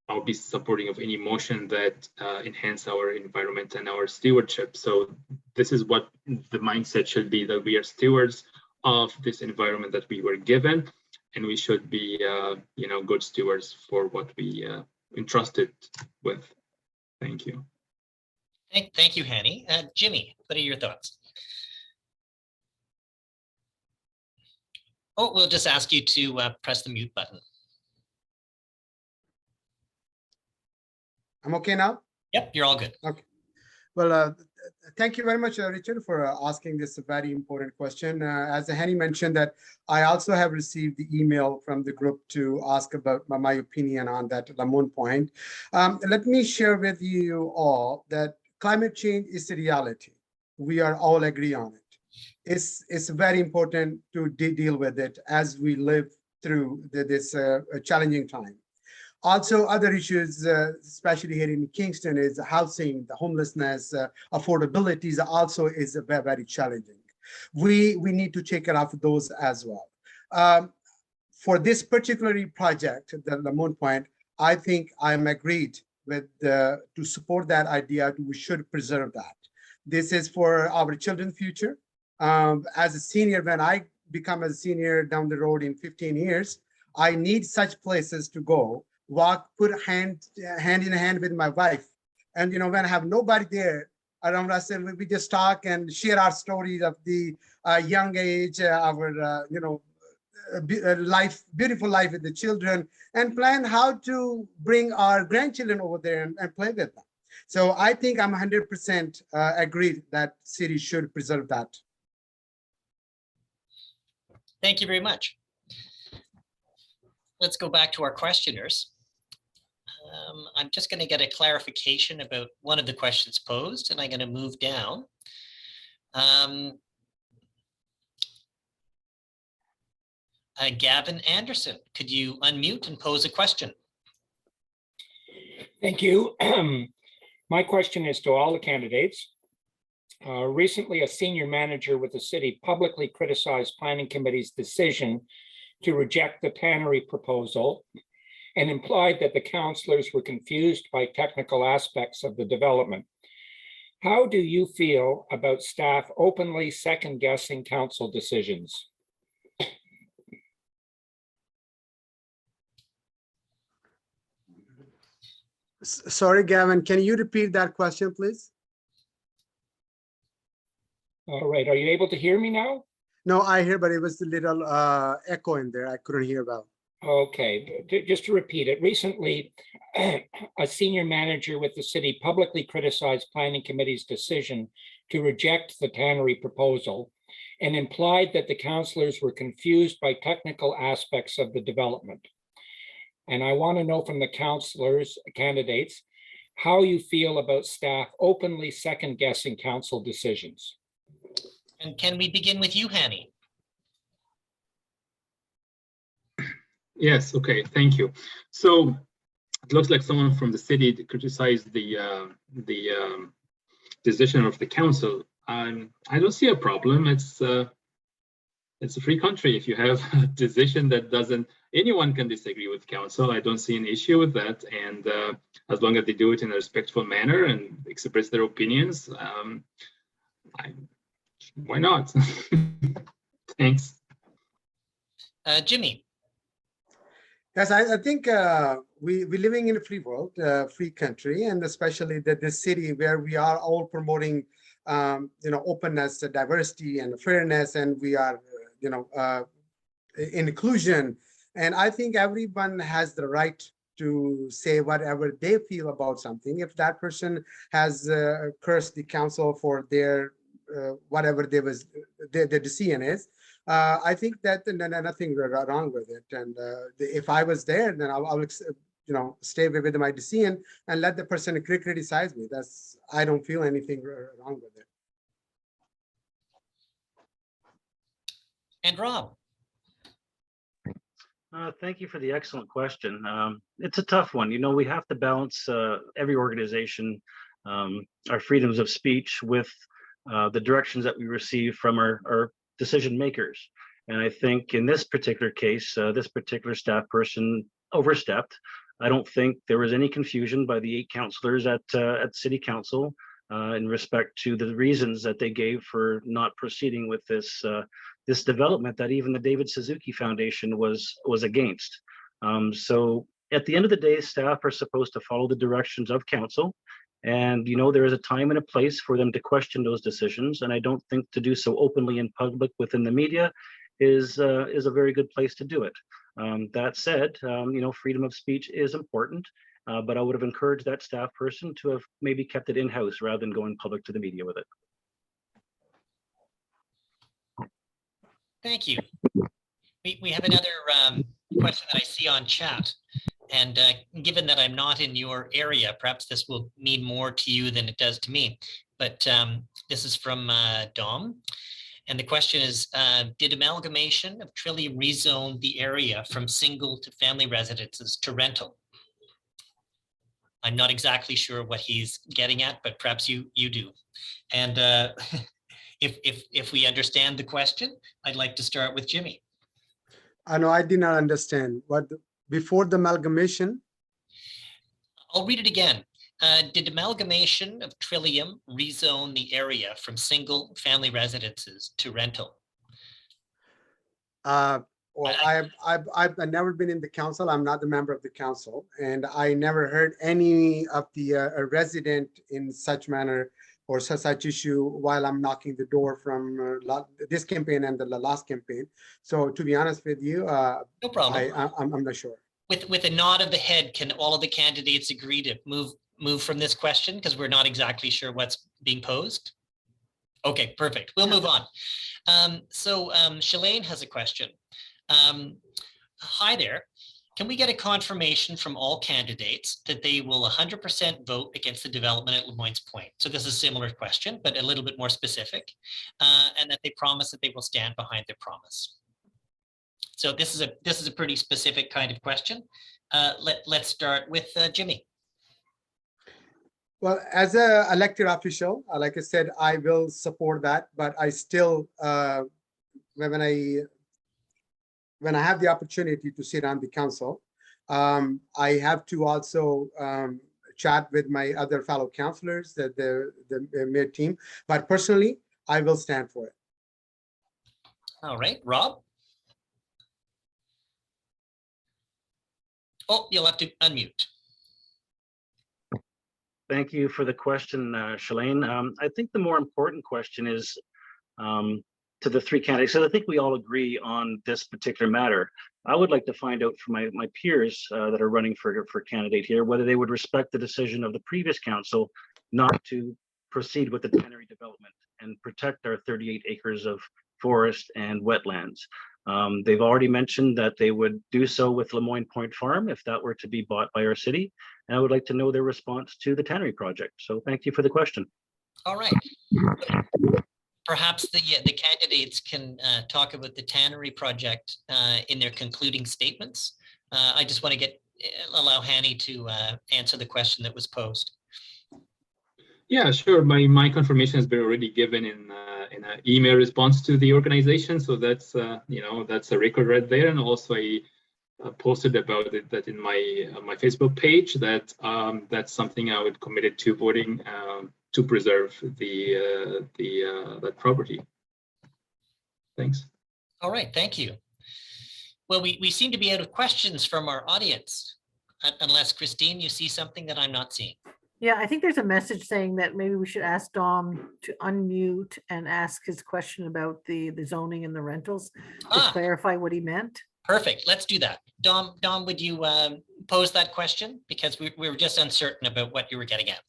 I'll be supporting of any motion that enhance our environment and our stewardship. So this is what the mindset should be, that we are stewards of this environment that we were given, and we should be, good stewards for what we entrusted with. Thank you. Thank you, Hanny. Jimmy, what are your thoughts? Oh, we'll just ask you to press the mute button. I'm okay now? Yep, you're all good. Okay. Well, thank you very much, Richard, for asking this very important question. As Henny mentioned, that I also have received the email from the group to ask about my opinion on that Lamont point. Let me share with you all that climate change is a reality. We are all agree on it. It's very important to deal with it as we live through this challenging time. Also, other issues, especially here in Kingston, is housing, the homelessness, affordability also is very, very challenging. We need to take care of those as well. For this particular project, the Lamont Point, I think I'm agreed with to support that idea. We should preserve that. This is for our children's future. As a senior, when I become a senior down the road in 15 years, I need such places to go, walk, put hand in hand with my wife. And, when I have nobody there around us, and we just talk and share our stories of the young age, our, beautiful life with the children, and plan how to bring our grandchildren over there and play with them. So I think I'm 100% agreed that city should preserve that. Thank you very much. Let's go back to our questioners. I'm just going to get a clarification about one of the questions posed, and I'm going to move down. Gavin Anderson, could you unmute and pose a question? Thank you. My question is to all the candidates. Recently, a senior manager with the city publicly criticized Planning Committee's decision to reject the tannery proposal and implied that the councillors were confused by technical aspects of the development. How do you feel about staff openly second-guessing council decisions? Sorry, Gavin, can you repeat that question, please? All right, are you able to hear me now? No, I hear, but it was a little echo in there. I couldn't hear well. Okay, just to repeat it, recently, a senior manager with the city publicly criticized Planning Committee's decision to reject the tannery proposal and implied that the councillors were confused by technical aspects of the development. And I want to know from the councillors, candidates, how you feel about staff openly second-guessing council decisions. And can we begin with you, Hanny? Yes, okay, thank you. So it looks like someone from the city criticized the decision of the council. I don't see a problem. It's a free country. If you have a decision that anyone can disagree with council, I don't see an issue with that. And as long as they do it in a respectful manner and express their opinions, why not? Thanks. Jimmy. Yes, I think we're living in a free world, free country, and especially this city where we are all promoting, openness, diversity, and fairness, and we are, inclusion. And I think everyone has the right to say whatever they feel about something. If that person has cursed the council for their whatever their decision is, I think that nothing wrong with it. And if I was there, then I would, stay with my decision and let the person criticize me. I don't feel anything wrong with it. And Rob. Thank you for the excellent question. It's a tough one. We have to balance every organization, our freedoms of speech with the directions that we receive from our decision makers. And I think in this particular case, this particular staff person overstepped. I don't think there was any confusion by the 8 councillors at City Council in respect to the reasons that they gave for not proceeding with this development that even the David Suzuki Foundation was against. So at the end of the day, staff are supposed to follow the directions of council. And, there is a time and a place for them to question those decisions. And I don't think to do so openly in public within the media is a very good place to do it. That said, freedom of speech is important, but I would have encouraged that staff person to have maybe kept it in-house rather than going public to the media with it. Thank you. We have another question that I see on chat. And given that I'm not in your area, perhaps this will mean more to you than it does to me. But this is from Dom. And the question is, did amalgamation of Trillium rezone the area from single to family residences to rental? I'm not exactly sure what he's getting at, but perhaps you do. And if we understand the question, I'd like to start with Jimmy. I know I did not understand what before the amalgamation. I'll read it again. Did amalgamation of Trillium rezone the area from single family residences to rental? Well, I've never been in the council. I'm not the member of the council, and I never heard any of the resident in such manner or such issue while I'm knocking the door from this campaign and the last campaign. So to be honest with you, no problem. I'm not sure. With a nod of the head, can all of the candidates agree to move from this question because we're not exactly sure what's being posed? Okay, perfect. We'll move on. So Shalane has a question. Hi there. Can we get a confirmation from all candidates that they will 100% vote against the development at Lemoyne's Point? So this is a similar question, but a little bit more specific, and that they promise that they will stand behind their promise. So this is a pretty specific kind of question. Let's start with Jimmy. Well, as an elected official, like I said, I will support that, but I still, when I have the opportunity to sit on the council, I have to also chat with my other fellow councillors, the mayor team. But personally, I will stand for it. All right, Rob. Oh, you'll have to unmute. Thank you for the question, Shalane. I think the more important question is to the three candidates. So I think we all agree on this particular matter. I would like to find out from my peers that are running for candidate here, whether they would respect the decision of the previous council not to proceed with the tannery development and protect our 38 acres of forest and wetlands. They've already mentioned that they would do so with Lemoyne Point Farm if that were to be bought by our city. And I would like to know their response to the tannery project. So thank you for the question. All right. Perhaps the candidates can talk about the tannery project in their concluding statements. I just want to allow Hanny to answer the question that was posed. Yeah, sure. My confirmation has been already given in an email response to the organization, so that's that's a record right there. And also I posted about it that in my Facebook page that that's something I would committed to voting to preserve that property. Thanks. All right, thank you. Well, we seem to be out of questions from our audience, unless Christine, you see something that I'm not seeing. Yeah, I think there's a message saying that maybe we should ask Dom to unmute and ask his question about the zoning and the rentals to clarify what he meant. Perfect. Let's do that. Dom, would you pose that question? Because we were just uncertain about what you were getting at.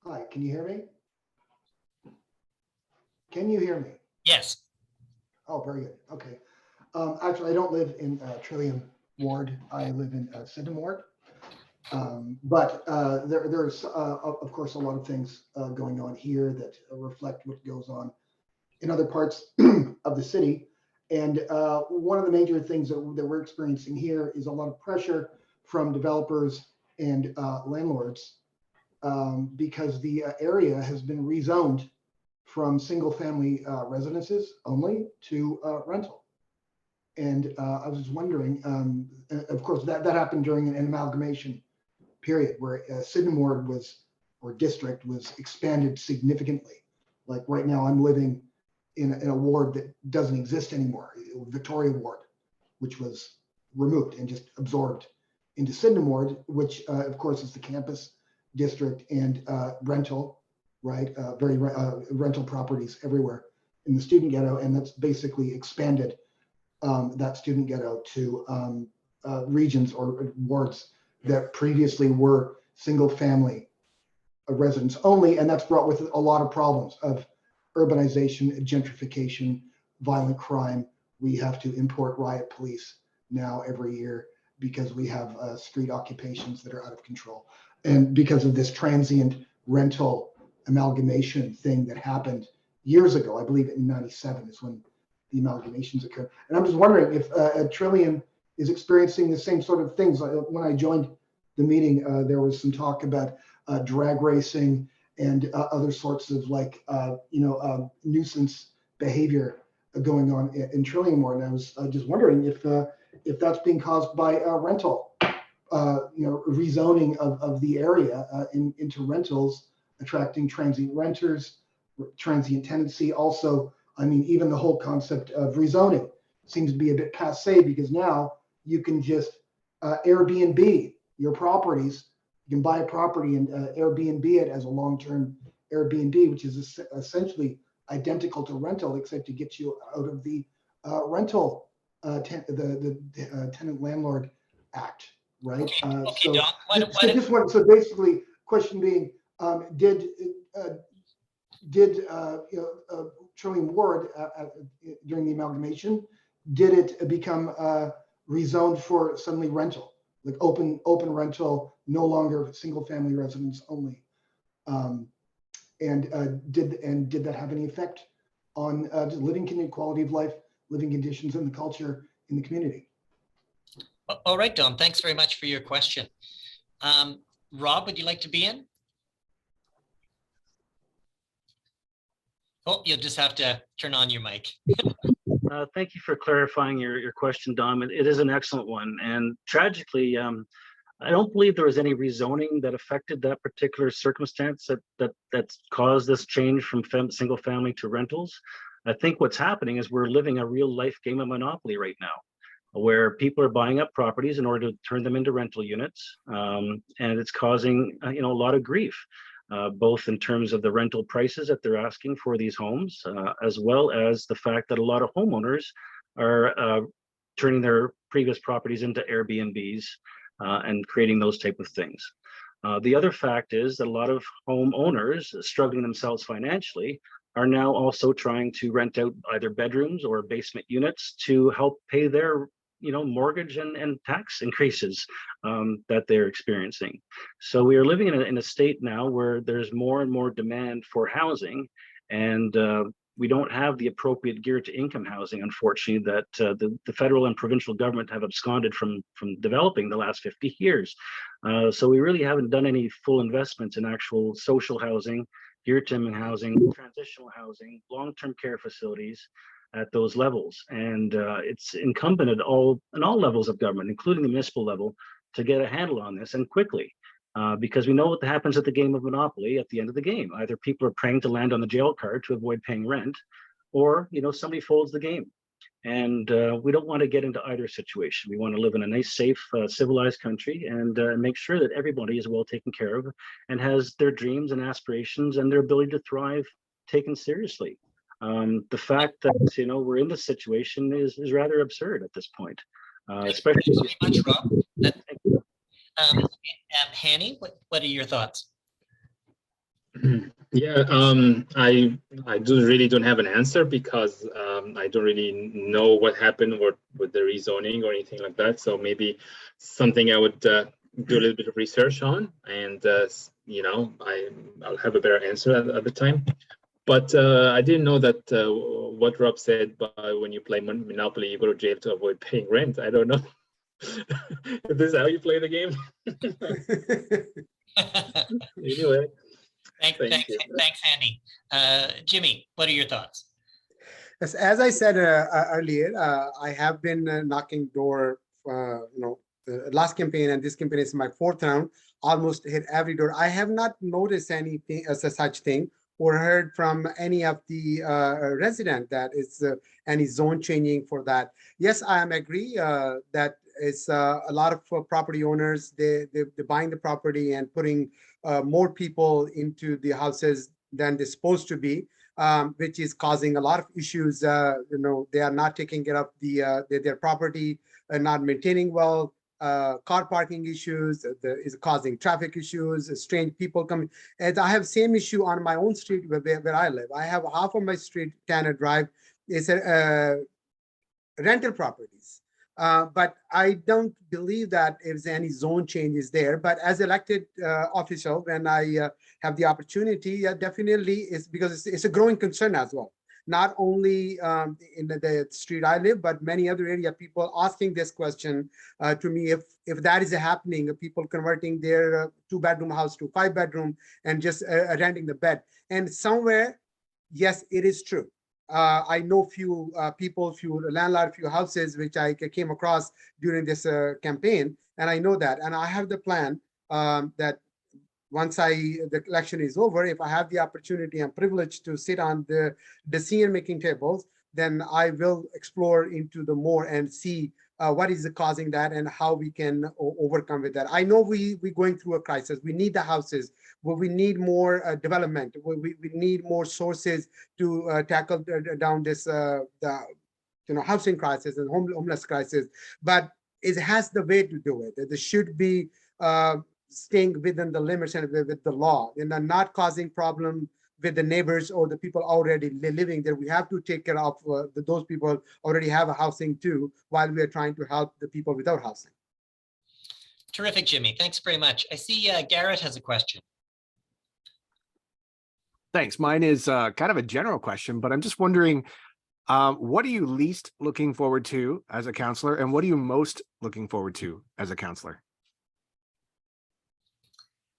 Hi, can you hear me? Can you hear me? Yes. Oh, very good. Okay. Actually, I don't live in Trillium Ward. I live in Sydenham Ward. But there's, of course, a lot of things going on here that reflect what goes on in other parts of the city. And one of the major things that we're experiencing here is a lot of pressure from developers and landlords because the area has been rezoned from single family residences only to rental. And I was wondering, of course, that happened during an amalgamation period where Sydenham Ward district was expanded significantly. Like right now, I'm living in a ward that doesn't exist anymore, Victoria Ward, which was removed and just absorbed into Sydenham Ward, which of course is the campus district and rental, right? Rental properties everywhere in the student ghetto, and that's basically expanded that student ghetto to regions or wards that previously were single family residents only, and that's brought with it a lot of problems of urbanization, gentrification, violent crime. We have to import riot police now every year because we have street occupations that are out of control. And because of this transient rental amalgamation thing that happened years ago, I believe in '97 is when the amalgamations occurred. And I'm just wondering if Trillium is experiencing the same sort of things. When I joined the meeting, there was some talk about drag racing and other sorts of nuisance behavior going on in Trillium Ward. And I was just wondering if that's being caused by rental, rezoning of the area into rentals, attracting transient renters, transient tenancy. Also, I mean, even the whole concept of rezoning seems to be a bit passe because now you can just Airbnb your properties. You can buy a property and Airbnb it as a long-term Airbnb, which is essentially identical to rental, except to get you out of the rental, the Tenant Landlord Act, right? Okay, Don, So basically, question being, did Trillium Ward during the amalgamation, did it become rezoned for suddenly rental? Like open rental, no longer single family residence only. Did that have any effect on living quality of life, living conditions, and the culture in the community? All right, Dom, thanks very much for your question. Rob, would you like to be in? Oh, you'll just have to turn on your mic. Thank you for clarifying your question, Dom. It is an excellent one. And tragically, I don't believe there was any rezoning that affected that particular circumstance that caused this change from single family to rentals. I think what's happening is we're living a real life game of Monopoly right now, where people are buying up properties in order to turn them into rental units. And it's causing a lot of grief. Both in terms of the rental prices that they're asking for these homes, as well as the fact that a lot of homeowners are turning their previous properties into Airbnbs and creating those type of things. The other fact is that a lot of homeowners struggling themselves financially are now also trying to rent out either bedrooms or basement units to help pay their mortgage and tax increases that they're experiencing. So we are living in a state now where there's more and more demand for housing, and we don't have the appropriate gear to income housing, unfortunately, that the federal and provincial government have absconded from developing the last 50 years. So we really haven't done any full investments in actual social housing, gear to housing, transitional housing, long-term care facilities at those levels. And it's incumbent at all levels of government, including the municipal level, to get a handle on this, and quickly, because we know what happens at the game of Monopoly at the end of the game. Either people are praying to land on the jail card to avoid paying rent, or somebody folds the game. And we don't want to get into either situation. We want to live in a nice, safe, civilized country, and make sure that everybody is well taken care of and has their dreams and aspirations and their ability to thrive taken seriously. The fact that we're in this situation is rather absurd at this point, especially. Thank you very much, Rob. Hanny, what are your thoughts? Yeah, I really don't have an answer because I don't really know what happened with the rezoning or anything like that. So maybe something I would do a little bit of research on, and I'll have a better answer at the time. But I didn't know that what Rob said, but when you play Monopoly, you go to jail to avoid paying rent. I don't know if this is how you play the game. Anyway. Thanks, Andy. Jimmy, what are your thoughts? Yes, as I said earlier, I have been knocking door, the last campaign and this campaign is my fourth round, almost hit every door. I have not noticed anything as such thing or heard from any of the resident that is any zone changing for that. Yes, I am agree that it's a lot of property owners, they're buying the property and putting more people into the houses than they're supposed to be. which is causing a lot of issues. They are not taking care of their property and not maintaining well. Car parking issues is causing traffic issues, strange people coming. And I have same issue on my own street where I live. I have half of my street, Tanner Drive, is rental properties. But I don't believe that there's any zone changes there. But as elected official, when I have the opportunity, definitely is because it's a growing concern as well. Not only in the street I live, but many other area people asking this question to me, if that is happening, people converting their 2-bedroom house to 5-bedroom and just renting the bed. And somewhere, yes, it is true. I know few people, few landlord, few houses, which I came across during this campaign. And I know that, and I have the plan that once the election is over, if I have the opportunity and privilege to sit on the decision-making tables, then I will explore into the more and see what is causing that and how we can overcome with that. I know we're going through a crisis. We need the houses, but we need more development. We need more sources to tackle down this housing crisis and homeless crisis. But it has the way to do it. There should be staying within the limits and with the law, and not causing problem with the neighbors or the people already living there. We have to take care of those people already have a housing too, while we are trying to help the people without housing. Terrific, Jimmy. Thanks very much. I see Garrett has a question. Thanks. Mine is kind of a general question, but I'm just wondering, what are you least looking forward to as a counselor, and what are you most looking forward to as a counselor?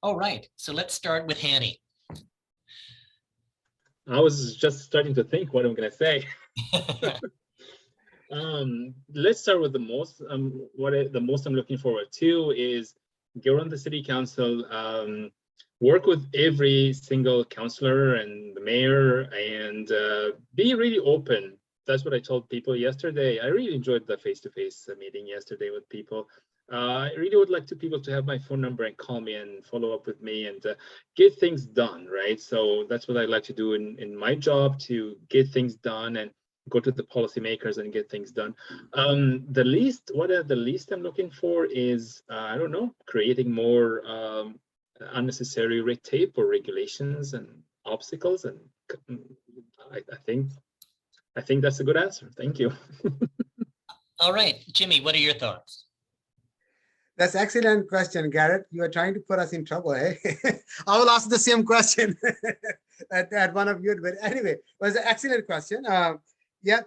All right, so let's start with Hanny. I was just starting to think what I'm going to say. Let's start with the most. The most I'm looking forward to is go on the city council, work with every single councillor and the mayor, and be really open. That's what I told people yesterday. I really enjoyed the face-to-face meeting yesterday with people. I really would like people to have my phone number and call me and follow up with me and get things done, right? So that's what I like to do in my job, to get things done and go to the policymakers and get things done. The least I'm looking for is, I don't know, creating more unnecessary red tape or regulations and obstacles. And I think that's a good answer. Thank you. All right, Jimmy, what are your thoughts? That's an excellent question, Garrett. You are trying to put us in trouble, eh? I will ask the same question at one of you, but anyway, it was an excellent question. Yeah,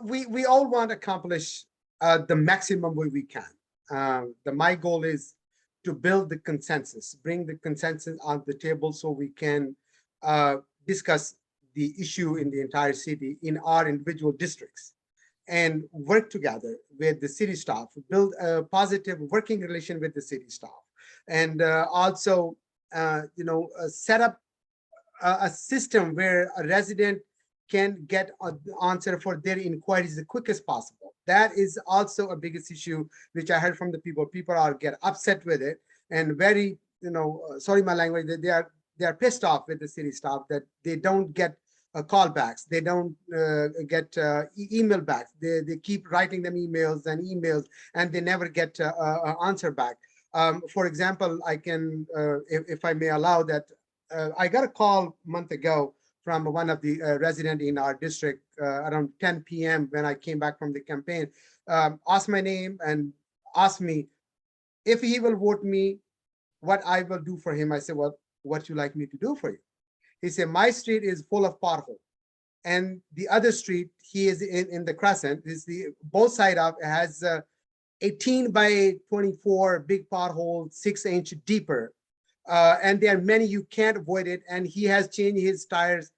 we all want to accomplish the maximum way we can. My goal is to build the consensus, bring the consensus on the table so we can discuss the issue in the entire city in our individual districts, and work together with the city staff, build a positive working relation with the city staff, and also, set up a system where a resident can get an answer for their inquiries the quickest possible. That is also a biggest issue, which I heard from the people. People get upset with it and very, sorry my language, they are pissed off with the city staff that they don't get callbacks, they don't get email backs. They keep writing them emails and they never get an answer back. For example, I can, if I may allow that, I got a call a month ago from one of the resident in our district around 10 p.m. when I came back from the campaign, asked my name and asked me if he will vote me, what I will do for him. I said, well, what you like me to do for you? He said, my street is full of potholes. And the other street, he is in the Crescent, is both side of it has 18 by 24 big potholes, 6 inch deeper. And there are many, you can't avoid it. And he has changed his tires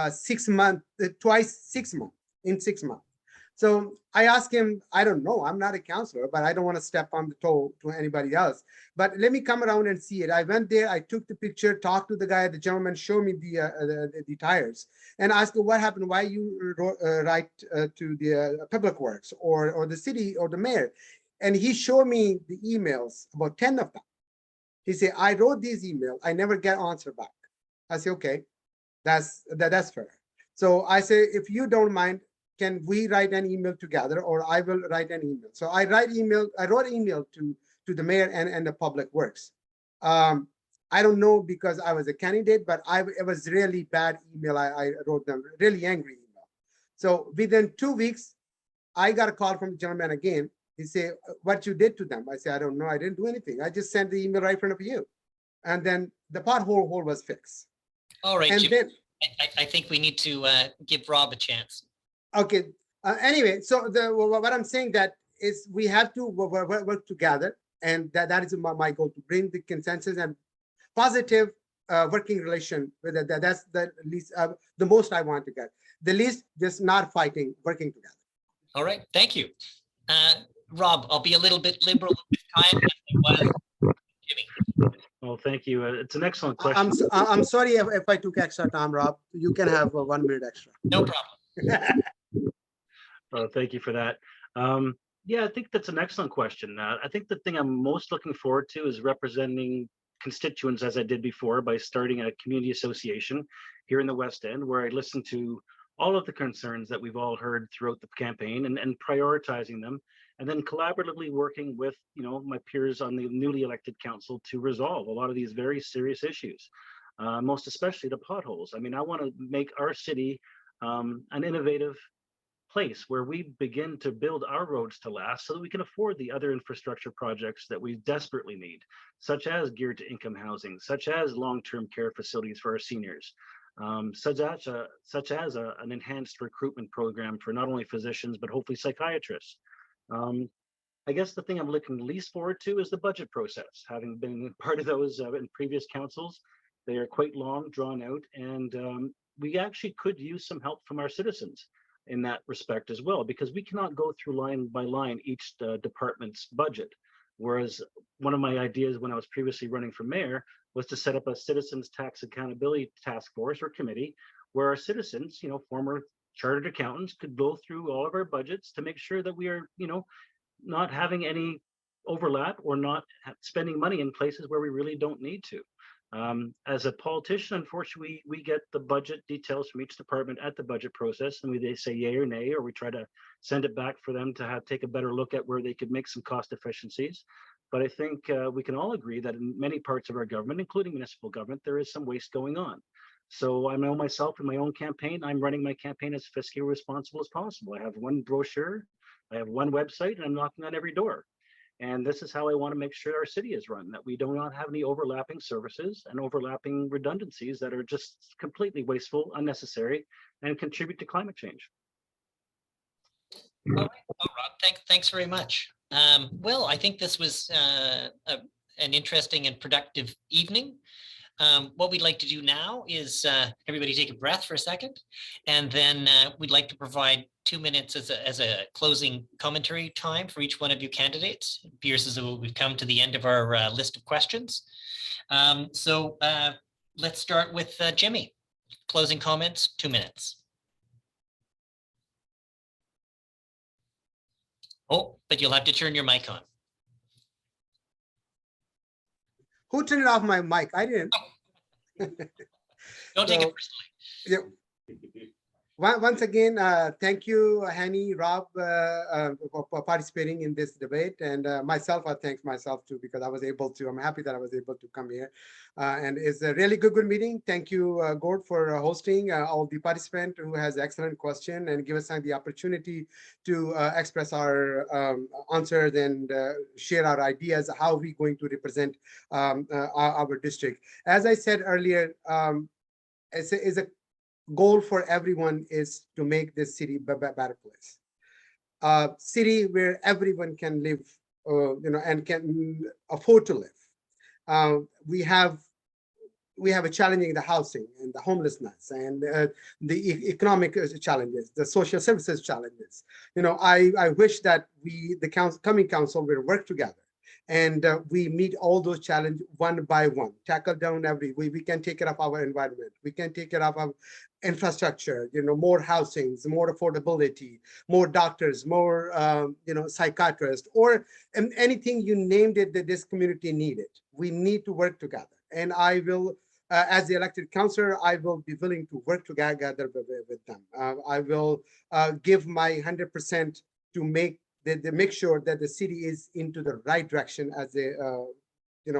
6 months, twice 6 months, in 6 months. So I asked him, I don't know, I'm not a counselor, but I don't want to step on the toe to anybody else. But let me come around and see it. I went there, I took the picture, talked to the guy, the gentleman, showed me the tires, and asked him what happened, why you write to the public works or the city or the mayor. And he showed me the emails, about 10 of them. He said, I wrote these emails, I never get answer back. I said, okay. That's fair. So I say, if you don't mind, can we write an email together, or I will write an email. So I wrote email to the mayor and the public works. I don't know, because I was a candidate, but it was really bad email. I wrote them, really angry email. So within 2 weeks, I got a call from the gentleman again. He said, what you did to them? I said, I don't know. I didn't do anything. I just sent the email right in front of you. And then the pothole hole was fixed. All right, And Jim, then, I think we need to give Rob a chance. okay. Anyway, so what I'm saying that is we have to work together. And that is my goal, to bring the consensus and positive working relation with it. That's the least, the most I want to get. The least, just not fighting, working together. All right, thank you. Rob, I'll be a little bit liberal with time. Jimmy. Well, thank you. It's an excellent question. I'm sorry if I took extra time, Rob. You can have 1 minute extra. No problem. Thank you for that. Yeah, I think that's an excellent question. I think the thing I'm most looking forward to is representing constituents, as I did before, by starting a community association here in the West End, where I listen to all of the concerns that we've all heard throughout the campaign and prioritizing them, and then collaboratively working with, you know, my peers on the newly elected council to resolve a lot of these very serious issues, most especially the potholes. I mean, I want to make our city an innovative place where we begin to build our roads to last, so that we can afford the other infrastructure projects that we desperately need, such as geared to income housing, such as long-term care facilities for our seniors, such as an enhanced recruitment program for not only physicians, but hopefully psychiatrists. I guess the thing I'm looking least forward to is the budget process. Having been part of those in previous councils, they are quite long, drawn out, and we actually could use some help from our citizens in that respect as well, because we cannot go through line by line each department's budget. Whereas one of my ideas when I was previously running for mayor was to set up a citizens tax accountability task force or committee, where our citizens, you know, former chartered accountants, could go through all of our budgets to make sure that we are, you know, not having any overlap or not spending money in places where we really don't need to. As a politician, unfortunately, we get the budget details from each department at the budget process, and they say yay or nay, or we try to send it back for them to take a better look at where they could make some cost efficiencies. But I think we can all agree that in many parts of our government, including municipal government, there is some waste going on. So I know myself in my own campaign, I'm running my campaign as fiscally responsible as possible. I have one brochure, I have one website, and I'm knocking on every door. And this is how I want to make sure our city is run, that we do not have any overlapping services and overlapping redundancies that are just completely wasteful, unnecessary, and contribute to climate change. All right, well, Rob, thanks very much. Well, I think this was an interesting and productive evening. What we'd like to do now is everybody take a breath for a second, and then we'd like to provide 2 minutes as a closing commentary time for each one of you candidates. It appears as though we've come to the end of our list of questions. So let's start with Jimmy. Closing comments, 2 minutes. Oh, but you'll have to turn your mic on. Who turned off my mic? I didn't. Don't take it personally. Yeah. Once again, thank you, Hani, Rob, for participating in this debate, and myself, I thank myself too, because I was able to. I'm happy that I was able to come here, and it's a really good meeting. Thank you, Gord, for hosting all the participants who has excellent question and give us the opportunity to express our answers and share our ideas how we're going to represent our district. As I said earlier, is a goal for everyone is to make this city a better place. City where everyone can live, and can afford to live. We have a challenge in the housing and the homelessness and the economic challenges, the social services challenges. I wish that the coming council will work together and we meet all those challenges one by one, tackle down we can take care of our environment, we can take care of our infrastructure, more housings, more affordability, more doctors, more psychiatrists, or anything you named it that this community needed. We need to work together, and I will as the elected councillor, I will be willing to work together with them. I will give my 100% to make sure that the city is into the right direction as a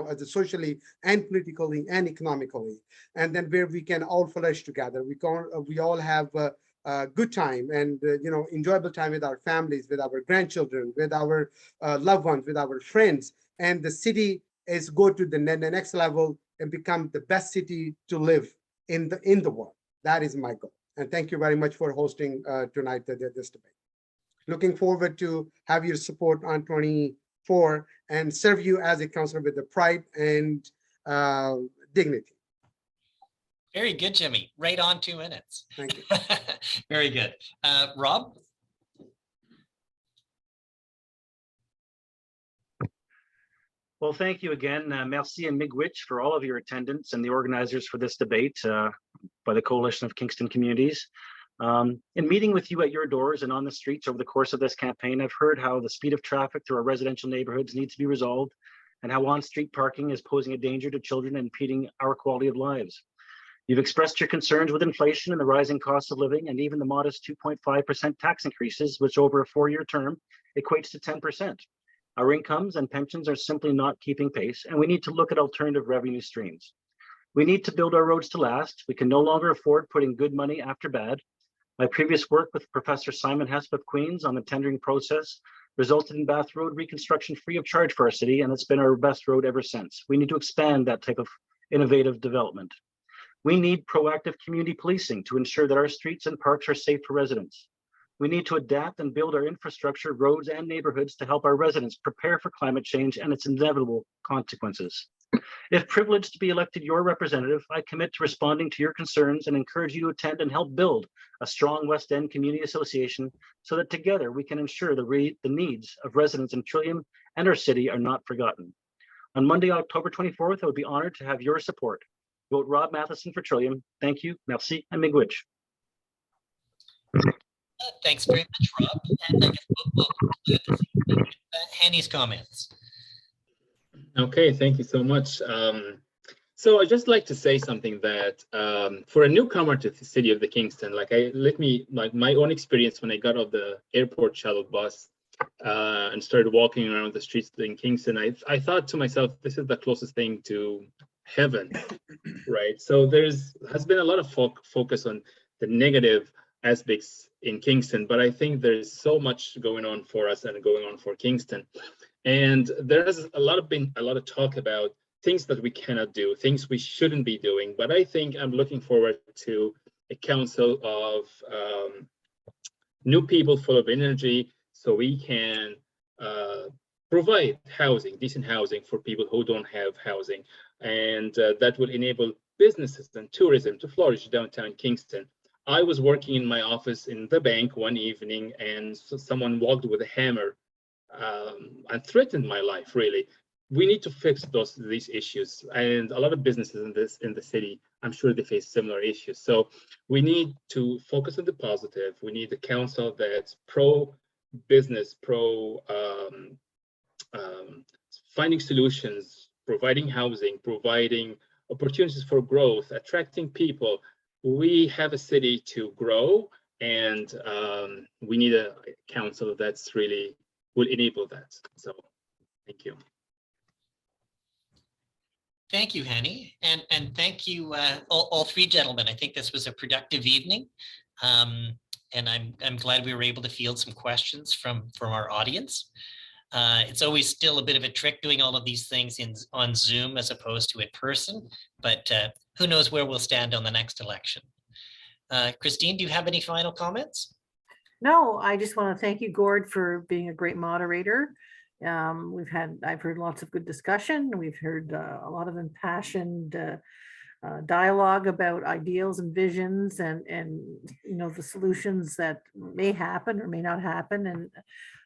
as a socially and politically and economically, and then where we can all flourish together. We all have a good time and enjoyable time with our families, with our grandchildren, with our loved ones, with our friends, and the city is go to the next level and become the best city to live in the world. That is my goal. And thank you very much for hosting tonight this debate. Looking forward to have your support on 24 and serve you as a councillor with the pride and dignity. Very good, Jimmy. Right on 2 minutes. Thank you. Very good. Rob? Well, thank you again. Merci and miigwech for all of your attendance and the organizers for this debate by the Coalition of Kingston Communities. In meeting with you at your doors and on the streets over the course of this campaign, I've heard how the speed of traffic through our residential neighborhoods needs to be resolved and how on-street parking is posing a danger to children and impeding our quality of lives. You've expressed your concerns with inflation and the rising cost of living and even the modest 2.5% tax increases, which over a 4-year term equates to 10%. Our incomes and pensions are simply not keeping pace, and we need to look at alternative revenue streams. We need to build our roads to last. We can no longer afford putting good money after bad. My previous work with Professor Simon Hesp of Queens on the tendering process resulted in Bath Road reconstruction free of charge for our city, and it's been our best road ever since. We need to expand that type of innovative development. We need proactive community policing to ensure that our streets and parks are safe for residents. We need to adapt and build our infrastructure, roads, and neighborhoods to help our residents prepare for climate change and its inevitable consequences. If privileged to be elected your representative, I commit to responding to your concerns and encourage you to attend and help build a strong West End Community Association so that together we can ensure the needs of residents in Trillium and our city are not forgotten. On Monday, October 24th, I would be honored to have your support. Vote Rob Matheson for Trillium. Thank you, merci, and miigwech. Thanks very much, Rob. And I guess we'll conclude this evening with Hanny's comments. Okay, thank you so much. So I'd just like to say something that for a newcomer to the city of the Kingston, like my own experience when I got off the airport shuttle bus and started walking around the streets in Kingston, I thought to myself, this is the closest thing to heaven, right? So has been a lot of focus on the negative aspects in Kingston, but I think there's so much going on for us and going on for Kingston. And there has been a lot of talk about things that we cannot do, things we shouldn't be doing. But I think I'm looking forward to a council of new people full of energy so we can provide housing, decent housing for people who don't have housing. And that will enable businesses and tourism to flourish downtown Kingston. I was working in my office in the bank one evening and someone walked with a hammer and threatened my life, really. We need to fix these issues, and a lot of businesses in the city, I'm sure they face similar issues. So we need to focus on the positive. We need a council that's pro-business, finding solutions, providing housing, providing opportunities for growth, attracting people. We have a city to grow, and we need a council that's really will enable that. So thank you. Thank you, Henny, and thank you all three gentlemen. I think this was a productive evening, and I'm glad we were able to field some questions from our audience. It's always still a bit of a trick doing all of these things on Zoom as opposed to in person, but who knows where we'll stand on the next election. Christine, do you have any final comments? No, I just want to thank you, Gord, for being a great moderator. I've heard lots of good discussion. We've heard a lot of impassioned dialogue about ideals and visions and the solutions that may happen or may not happen. And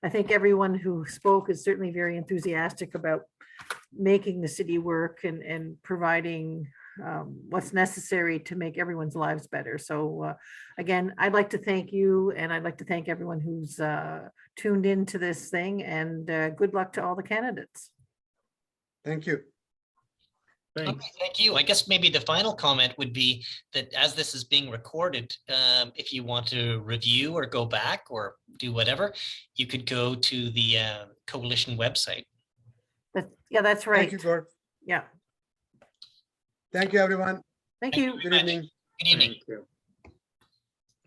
I think everyone who spoke is certainly very enthusiastic about making the city work and providing what's necessary to make everyone's lives better. So again, I'd like to thank you, and I'd like to thank everyone who's tuned into this thing, and good luck to all the candidates. Thank you. Okay, Thanks. thank you. I guess maybe the final comment would be that as this is being recorded, if you want to review or go back or do whatever, you could go to the coalition website. Yeah, that's right. Thank you, Gord. Yeah, Thank you, everyone. thank Thank you. Good much. evening. Good evening. Thank you.